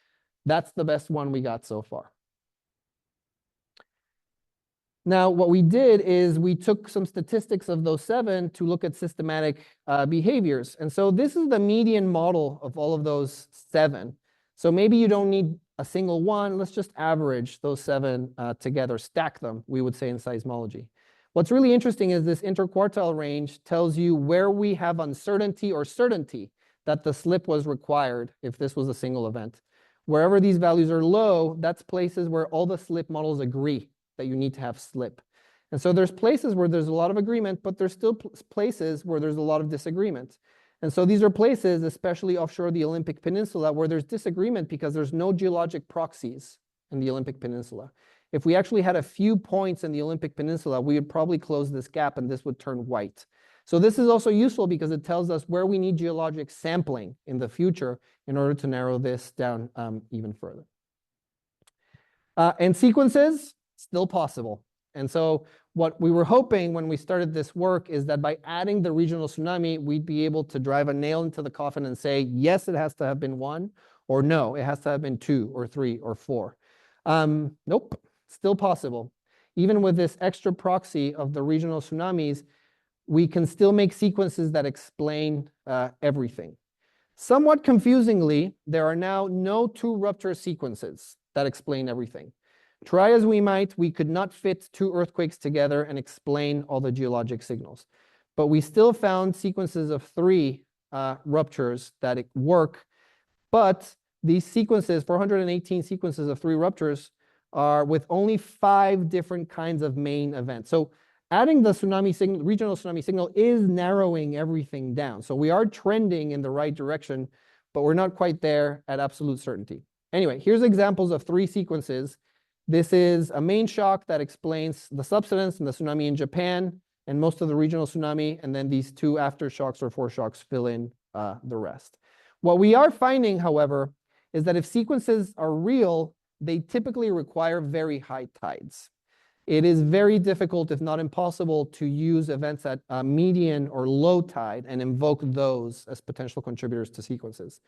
that's the best one we got so far. Now, what we did is we took some statistics of those 7 to look at systematic behaviors. And so this is the median model of all of those 7. So maybe you don't need a single one. Let's just average those 7 together, stack them, we would say in seismology. What's really interesting is this interquartile range tells you where we have uncertainty or certainty that the slip was required if this was a single event. Wherever these values are low, that's places where all the slip models agree that you need to have slip. And so there's places where there's a lot of agreement, but there's still places where there's a lot of disagreement. And so these are places, especially offshore the Olympic Peninsula, where there's disagreement because there's no geologic proxies in the Olympic Peninsula. If we actually had a few points in the Olympic Peninsula, we would probably close this gap and this would turn white. So this is also useful because it tells us where we need geologic sampling in the future in order to narrow this down even further. And sequences, still possible. And so what we were hoping when we started this work is that by adding the regional tsunami, we'd be able to drive a nail into the coffin and say, yes, it has to have been 1, or no, it has to have been 2 or 3 or 4. Nope, still possible. Even with this extra proxy of the regional tsunamis, we can still make sequences that explain everything. Somewhat confusingly, there are now no 2 rupture sequences that explain everything. Try as we might, we could not fit 2 earthquakes together and explain all the geologic signals. But we still found sequences of 3 ruptures that work. But these sequences, 418 sequences of 3 ruptures, are with only 5 different kinds of main events. So adding the tsunami signal, regional tsunami signal, is narrowing everything down. So we are trending in the right direction, but we're not quite there at absolute certainty. Anyway, here's examples of 3 sequences. This is a main shock that explains the subsidence and the tsunami in Japan and most of the regional tsunami. And then these 2 aftershocks or foreshocks fill in the rest. What we are finding, however, is that if sequences are real, they typically require very high tides. It is very difficult, if not impossible, to use events at median or low tide and invoke those as potential contributors to sequences.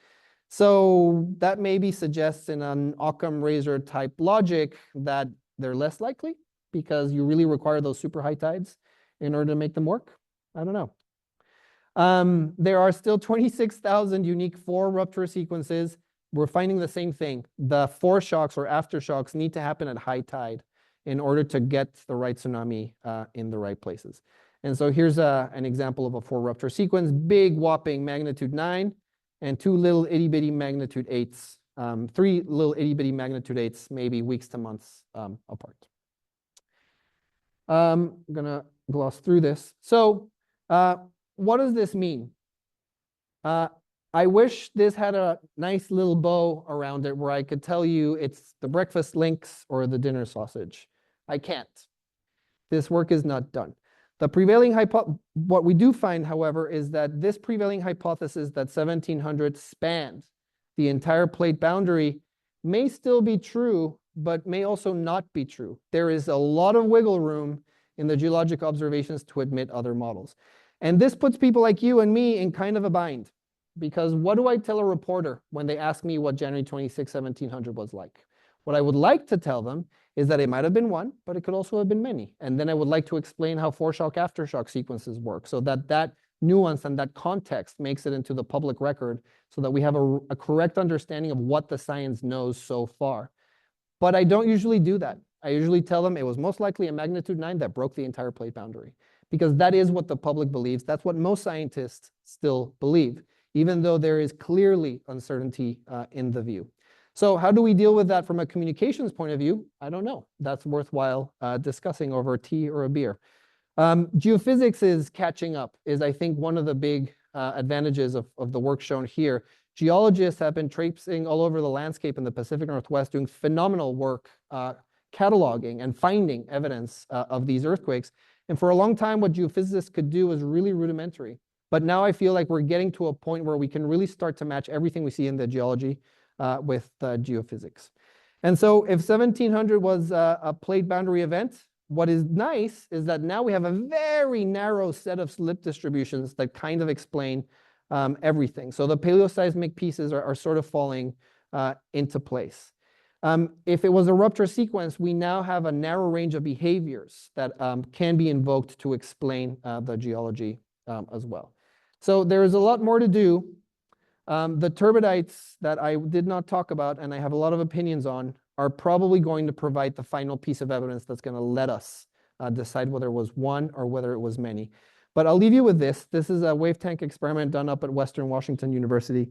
So that maybe suggests in an Occam razor type logic that they're less likely because you really require those super high tides in order to make them work. I don't know. There are still 26,000 unique 4 rupture sequences. We're finding the same thing. The foreshocks or aftershocks need to happen at high tide in order to get the right tsunami in the right places. And so here's an example of a 4 rupture sequence, big whopping magnitude 9. And 2 little itty bitty magnitude 8s, 3 little itty bitty magnitude 8s, maybe weeks to months apart. I'm gonna gloss through this. So what does this mean? I wish this had a nice little bow around it where I could tell you it's the breakfast lynx or the dinner sausage. I can't. This work is not done. The prevailing what we do find, however, is that this prevailing hypothesis that 1700 spanned the entire plate boundary may still be true, but may also not be true. There is a lot of wiggle room in the geologic observations to admit other models. And this puts people like you and me in kind of a bind, because what do I tell a reporter when they ask me what January 26, 1700 was like? What I would like to tell them is that it might have been 1, but it could also have been many. And then I would like to explain how foreshock aftershock sequences work so that that nuance and that context makes it into the public record so that we have a correct understanding of what the science knows so far. But I don't usually do that. I usually tell them it was most likely a magnitude 9 that broke the entire plate boundary, because that is what the public believes. That's what most scientists still believe, even though there is clearly uncertainty in the view. So how do we deal with that from a communications point of view? I don't know. That's worthwhile discussing over tea or a beer. Geophysics is catching up, is I think one of the big advantages of the work shown here. Geologists have been traipsing all over the landscape in the Pacific Northwest doing phenomenal work cataloging and finding evidence of these earthquakes. And for a long time, what geophysicists could do was really rudimentary. But now I feel like we're getting to a point where we can really start to match everything we see in the geology with geophysics. And so if 1700 was a plate boundary event, what is nice is that now we have a very narrow set of slip distributions that kind of explain everything. So the paleoseismic pieces are sort of falling into place. If it was a rupture sequence, we now have a narrow range of behaviors that can be invoked to explain the geology as well. So there is a lot more to do. The turbidites that I did not talk about, and I have a lot of opinions on, are probably going to provide the final piece of evidence that's going to let us decide whether it was one or whether it was many. But I'll leave you with this. This is a wave tank experiment done up at Western Washington University.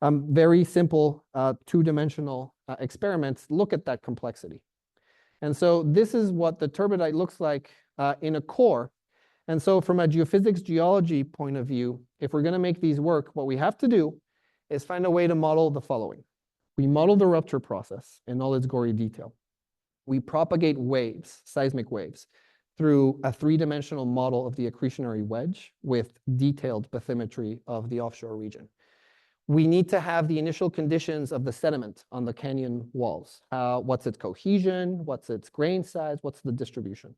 Very simple two-dimensional experiments look at that complexity. And so this is what the turbidite looks like in a core. And so from a geophysics geology point of view, if we're going to make these work, what we have to do is find a way to model the following. We model the rupture process in all its gory detail. We propagate waves, seismic waves, through a three-dimensional model of the accretionary wedge with detailed bathymetry of the offshore region. We need to have the initial conditions of the sediment on the canyon walls. What's its cohesion? What's its grain size? What's the distribution?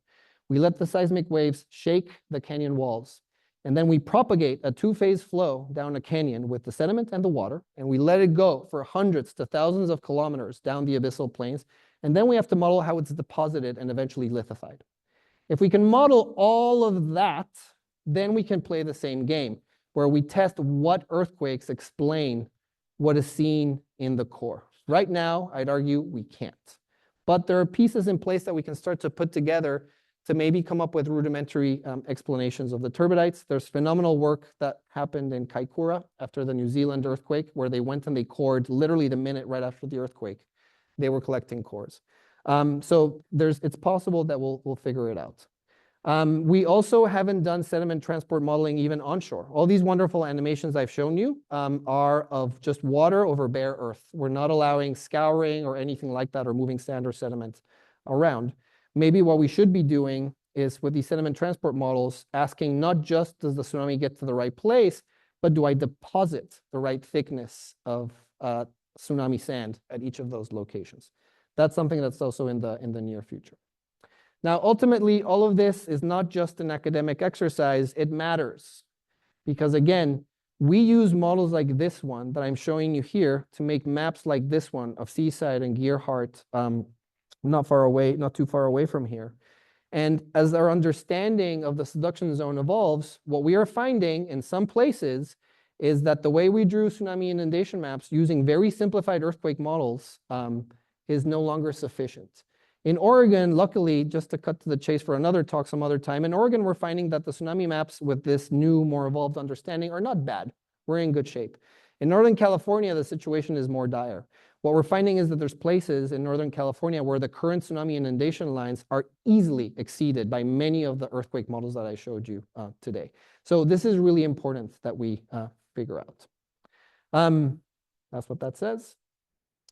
We let the seismic waves shake the canyon walls. And then we propagate a two-phase flow down a canyon with the sediment and the water. And we let it go for hundreds to thousands of kilometers down the abyssal plains. And then we have to model how it's deposited and eventually lithified. If we can model all of that, then we can play the same game, where we test what earthquakes explain what is seen in the core. Right now, I'd argue we can't. But there are pieces in place that we can start to put together to maybe come up with rudimentary explanations of the turbidites. There's phenomenal work that happened in Kaikoura after the New Zealand earthquake, where they went and they cored literally the minute right after the earthquake. They were collecting cores. So it's possible that we'll figure it out. We also haven't done sediment transport modeling even onshore. All these wonderful animations I've shown you are of just water over bare earth. We're not allowing scouring or anything like that or moving sand or sediment around. Maybe what we should be doing is with these sediment transport models, asking not just does the tsunami get to the right place, but do I deposit the right thickness of tsunami sand at each of those locations? That's something that's also in the near future. Now, ultimately, all of this is not just an academic exercise. It matters because, again, we use models like this one that I'm showing you here to make maps like this one of Seaside and Gearhart, not too far away from here. And as our understanding of the subduction zone evolves, what we are finding in some places is that the way we drew tsunami inundation maps using very simplified earthquake models is no longer sufficient. In Oregon, luckily, just to cut to the chase for another talk some other time, in Oregon, we're finding that the tsunami maps with this new, more evolved understanding are not bad. We're in good shape. In Northern California, the situation is more dire. What we're finding is that there's places in Northern California where the current tsunami inundation lines are easily exceeded by many of the earthquake models that I showed you today. So this is really important that we figure out. That's what that says.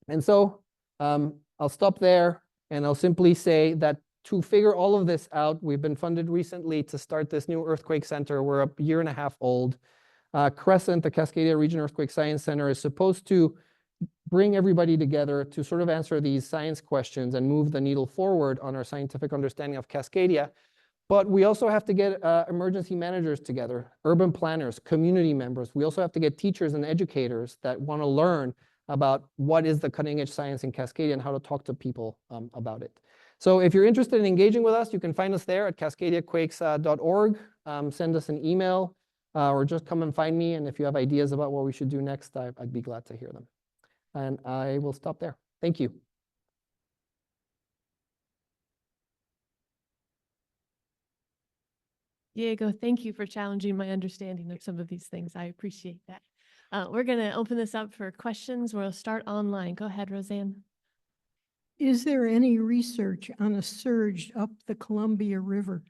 And so I'll stop there. And I'll simply say that to figure all of this out, we've been funded recently to start this new earthquake center. We're a year and a half old. Crescent, the Cascadia Region Earthquake Science Center, is supposed to bring everybody together to sort of answer these science questions and move the needle forward on our scientific understanding of Cascadia. But we also have to get emergency managers together, urban planners, community members. We also have to get teachers and educators that want to learn about what is the cutting edge science in Cascadia and how to talk to people about it. So if you're interested in engaging with us, you can find us there at cascadiaquakes.org. Send us an email or just come and find me. And if you have ideas about what we should do next, I'd be glad to hear them. And I will stop there. Thank you.
Diego, thank you for challenging my understanding of some of these things. I appreciate that. We're going to open this up for questions. We'll start online. Go ahead, Roseanne.
Is there any research on a surge up the Columbia River?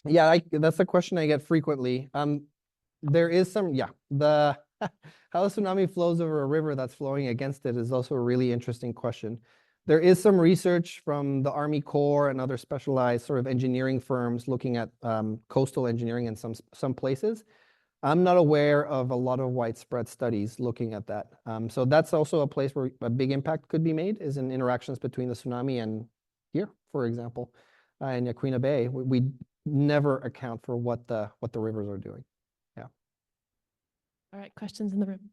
Yeah, that's a question I get frequently. There is some, how a tsunami flows over a river that's flowing against it is also a really interesting question. There is some research from the Army Corps and other specialized sort of engineering firms looking at coastal engineering in some places. I'm not aware of a lot of widespread studies looking at that. So that's also a place where a big impact could be made, is in interactions between the tsunami and here, for example, in Yaquina Bay. We never account for what the rivers are doing.
All right, questions in the room?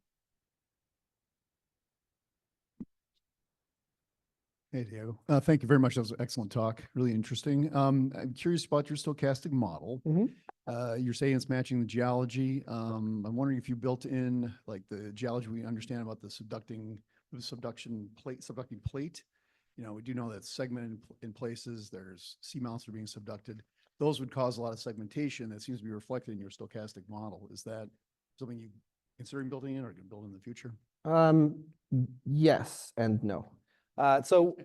Hey, Diego. Thank you very much. That was an excellent talk. Really interesting. I'm curious about your stochastic model. You're saying it's matching the geology. I'm wondering if you built in like the geology we understand about the subducting plate. You know, we do know that segmented in places. There's seamounts that are being subducted. Those would cause a lot of segmentation that seems to be reflected in your stochastic model. Is that something you considering building in or can build in the future?
Yes and no. So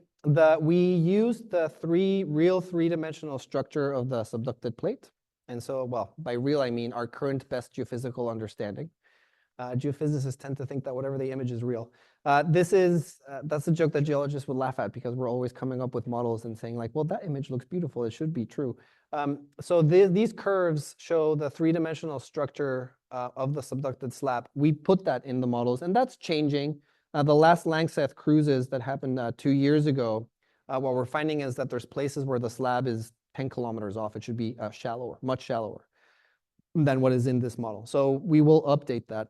we used the real three-dimensional structure of the subducted plate. And so, well, by real, I mean our current best geophysical understanding. Geophysicists tend to think that whatever they image is real. That's a joke that geologists would laugh at, because we're always coming up with models and saying like, well, that image looks beautiful. It should be true. So these curves show the three-dimensional structure of the subducted slab. We put that in the models, and that's changing. The last Langseth cruises that happened 2 years ago, what we're finding is that there's places where the slab is 10 kilometers off. It should be shallower, much shallower than what is in this model. So we will update that.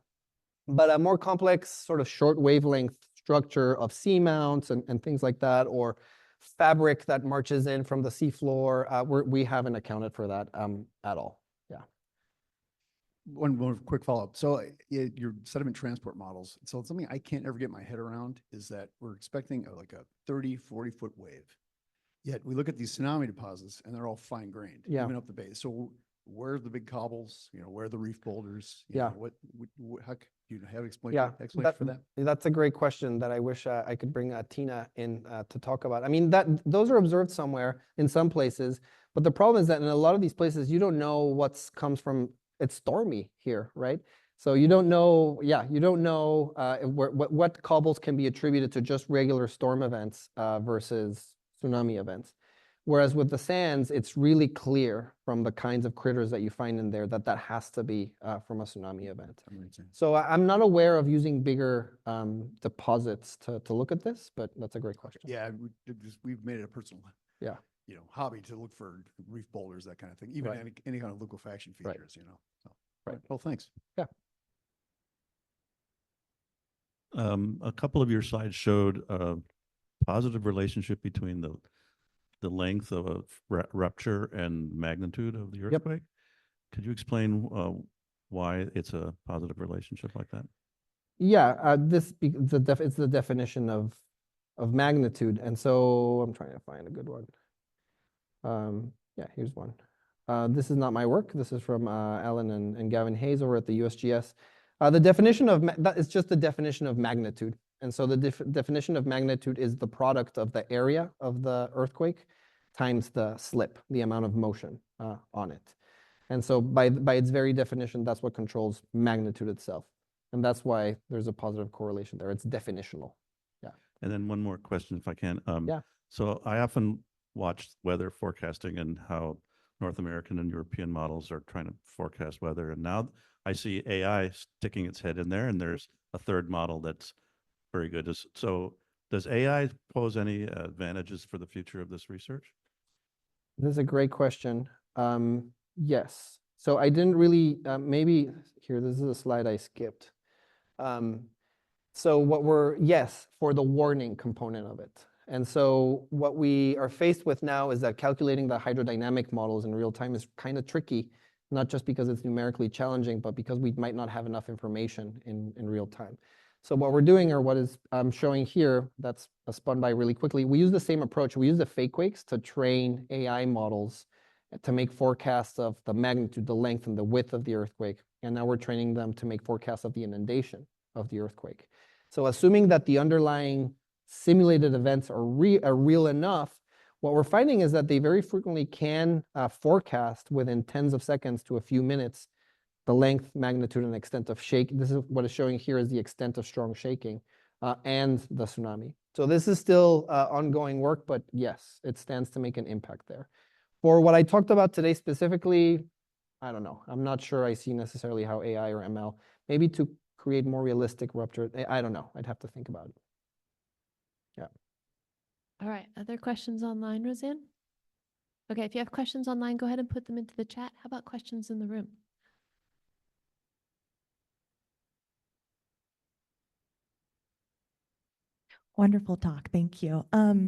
But a more complex sort of short wavelength structure of seamounts and things like that, or fabric that marches in from the seafloor, we haven't accounted for that at all.
One more quick follow-up. So your sediment transport models. So something I can't ever get my head around is that we're expecting like a 30, 40-foot wave. Yet we look at these tsunami deposits and they're all fine-grained, even up the base. So where are the big cobbles? You know, where are the reef boulders? You know, how do you have explanation for that?
That's a great question that I wish I could bring Tina in to talk about. I mean, those are observed somewhere in some places, but the problem is that in a lot of these places, you don't know what comes from. It's stormy here, right? So you don't know, what cobbles can be attributed to just regular storm events versus tsunami events. Whereas with the sands, it's really clear from the kinds of critters that you find in there that has to be from a tsunami event. So I'm not aware of using bigger deposits to look at this, but that's a great question.
Yeah, we've made it a personal hobby to look for reef boulders, that kind of thing, even any kind of liquefaction features, you know. So, well, thanks.
Yeah.
A couple of your slides showed a positive relationship between the length of a rupture and magnitude of the earthquake. Could you explain why it's a positive relationship like that?
Yeah, it's the definition of magnitude, and so I'm trying to find a good one. Yeah, here's one. This is not my work. This is from Alan and Gavin Hayes over at the USGS. The definition of that is just the definition of magnitude. And so the definition of magnitude is the product of the area of the earthquake times the slip, the amount of motion on it. And so by its very definition, that's what controls magnitude itself. And that's why there's a positive correlation there. It's definitional. Yeah.
And then one more question, if I can.
Yeah.
So I often watch weather forecasting and how North American and European models are trying to forecast weather. And now I see AI sticking its head in there, and there's a third model that's very good. So does AI pose any advantages for the future of this research?
This is a great question. Yes. So I didn't really, maybe here, this is a slide I skipped. So yes, for the warning component of it. And so what we are faced with now is that calculating the hydrodynamic models in real time is kind of tricky, not just because it's numerically challenging, but because we might not have enough information in real time. So what we're doing, or what is I'm showing here, that's spun by really quickly, we use the same approach. We use the fake quakes to train AI models to make forecasts of the magnitude, the length, and the width of the earthquake. And now we're training them to make forecasts of the inundation of the earthquake. So assuming that the underlying simulated events are real enough, what we're finding is that they very frequently can forecast within tens of seconds to a few minutes the length, magnitude, and extent of shake. This is what is showing here is the extent of strong shaking and the tsunami. So this is still ongoing work, but yes, it stands to make an impact there. For what I talked about today specifically, I don't know. I'm not sure I see necessarily how AI or ML, maybe to create more realistic rupture. I don't know. I'd have to think about it.
All right, other questions online, Roseanne? Okay, if you have questions online, go ahead and put them into the chat. How about questions in the room?
Wonderful talk. Thank you.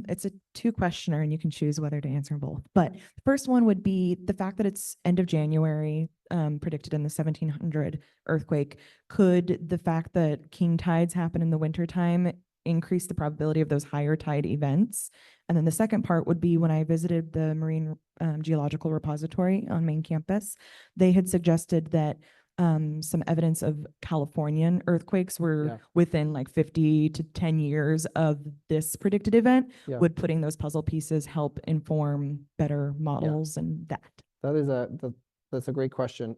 It's a two-questioner and you can choose whether to answer both. But the first one would be the fact that it's end of January, predicted in the 1700 earthquake. Could the fact that king tides happen in the wintertime increase the probability of those higher tide events? And then the second part would be when I visited the Marine Geological Repository on main campus, they had suggested that some evidence of Californian earthquakes were
Yeah.
within like 50 to 10 years of this predicted event.
Yeah.
Would putting those puzzle pieces help inform better models and that?
That's a great question.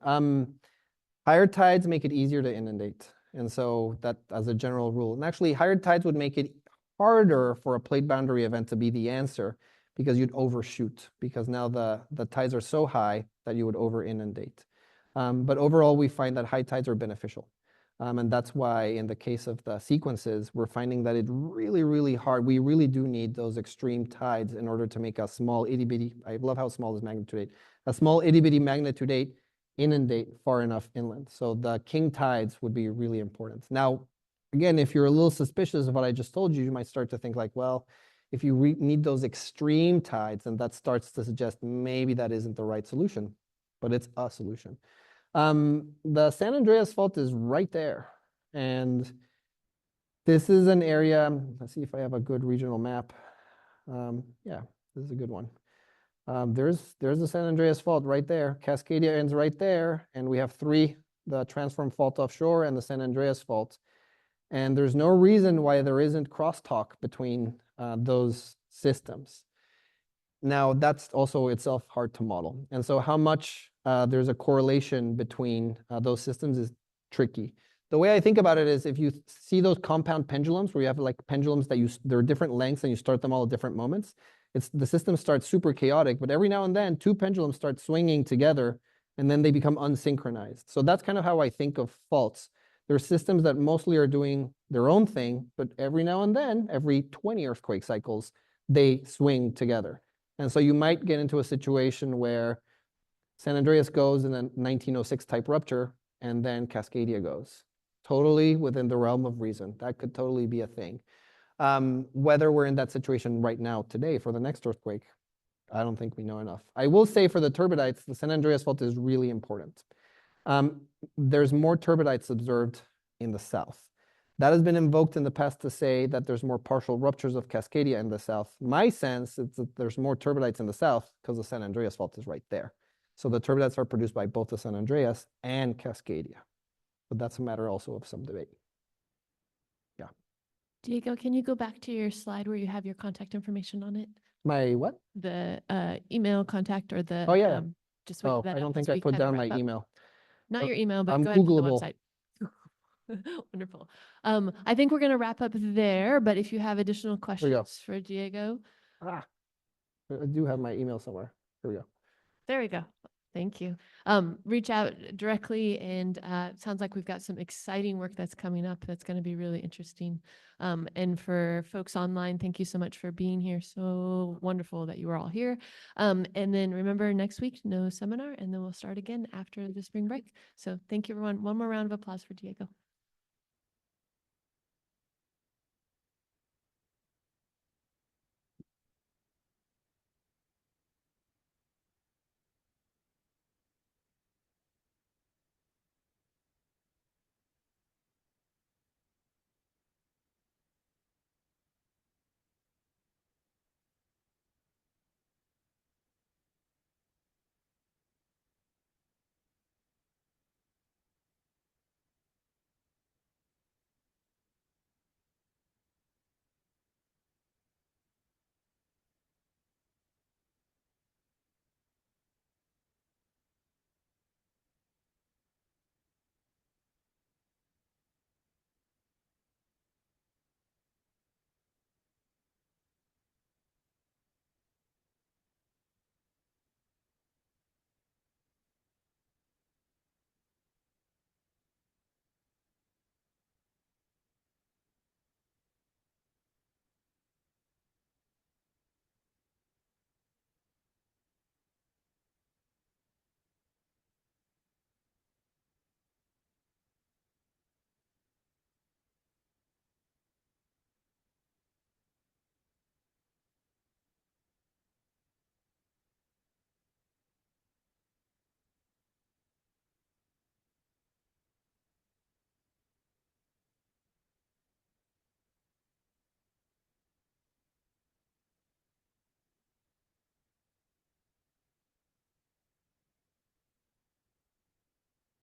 Higher tides make it easier to inundate. And so that as a general rule, and actually higher tides would make it harder for a plate boundary event to be the answer because you'd overshoot because now the tides are so high that you would over inundate. But overall, we find that high tides are beneficial. And that's why in the case of the sequences, we're finding that it's really, really hard. We really do need those extreme tides in order to make a small itty bitty, I love how small is magnitude 8, a small itty bitty magnitude 8 inundate far enough inland. So the king tides would be really important. Now, again, if you're a little suspicious of what I just told you, you might start to think like, well, if you need those extreme tides, then that starts to suggest maybe that isn't the right solution, but it's a solution. The San Andreas Fault is right there. And this is an area, let's see if I have a good regional map. Yeah, this is a good one. There's the San Andreas Fault right there. Cascadia ends right there. And we have three, the Transform Fault offshore and the San Andreas Fault. And there's no reason why there isn't crosstalk between those systems. Now, that's also itself hard to model. And so how much there's a correlation between those systems is tricky. The way I think about it is if you see those compound pendulums where you have like pendulums that there are different lengths and you start them all at different moments, the system starts super chaotic, but every now and then two pendulums start swinging together and then they become unsynchronized. So that's kind of how I think of faults. There are systems that mostly are doing their own thing, but every now and then, every 20 earthquake cycles, they swing together. And so you might get into a situation where San Andreas goes in a 1906 type rupture, and then Cascadia goes. Totally within the realm of reason. That could totally be a thing. Whether we're in that situation right now today for the next earthquake, I don't think we know enough. I will say for the turbidites, the San Andreas Fault is really important. There's more turbidites observed in the south. That has been invoked in the past to say that there's more partial ruptures of Cascadia in the south. My sense is that there's more turbidites in the south because the San Andreas Fault is right there. So the turbidites are produced by both the San Andreas and Cascadia. But that's a matter also of some debate. Yeah.
Diego, can you go back to your slide where you have your contact information on it?
My what?
The email contact or the
Oh, yeah.
just wait
Oh,
that
I don't
up
think
as
I
we
put
kinda
down my
wrap up.
email.
Not your email, but
I'm
go ahead to the
Googleable.
website. Wonderful. I think we're going to wrap up there, but if you have additional
we go.
questions for Diego,
I do have my email somewhere. Here we go.
there we go. Thank you. Reach out directly, and it sounds like we've got some exciting work that's coming up that's going to be really interesting. And for folks online, thank you so much for being here. So wonderful that you were all here. And then remember, next week, no seminar, and then we'll start again after the spring break. So thank you, everyone. One more round of applause for Diego.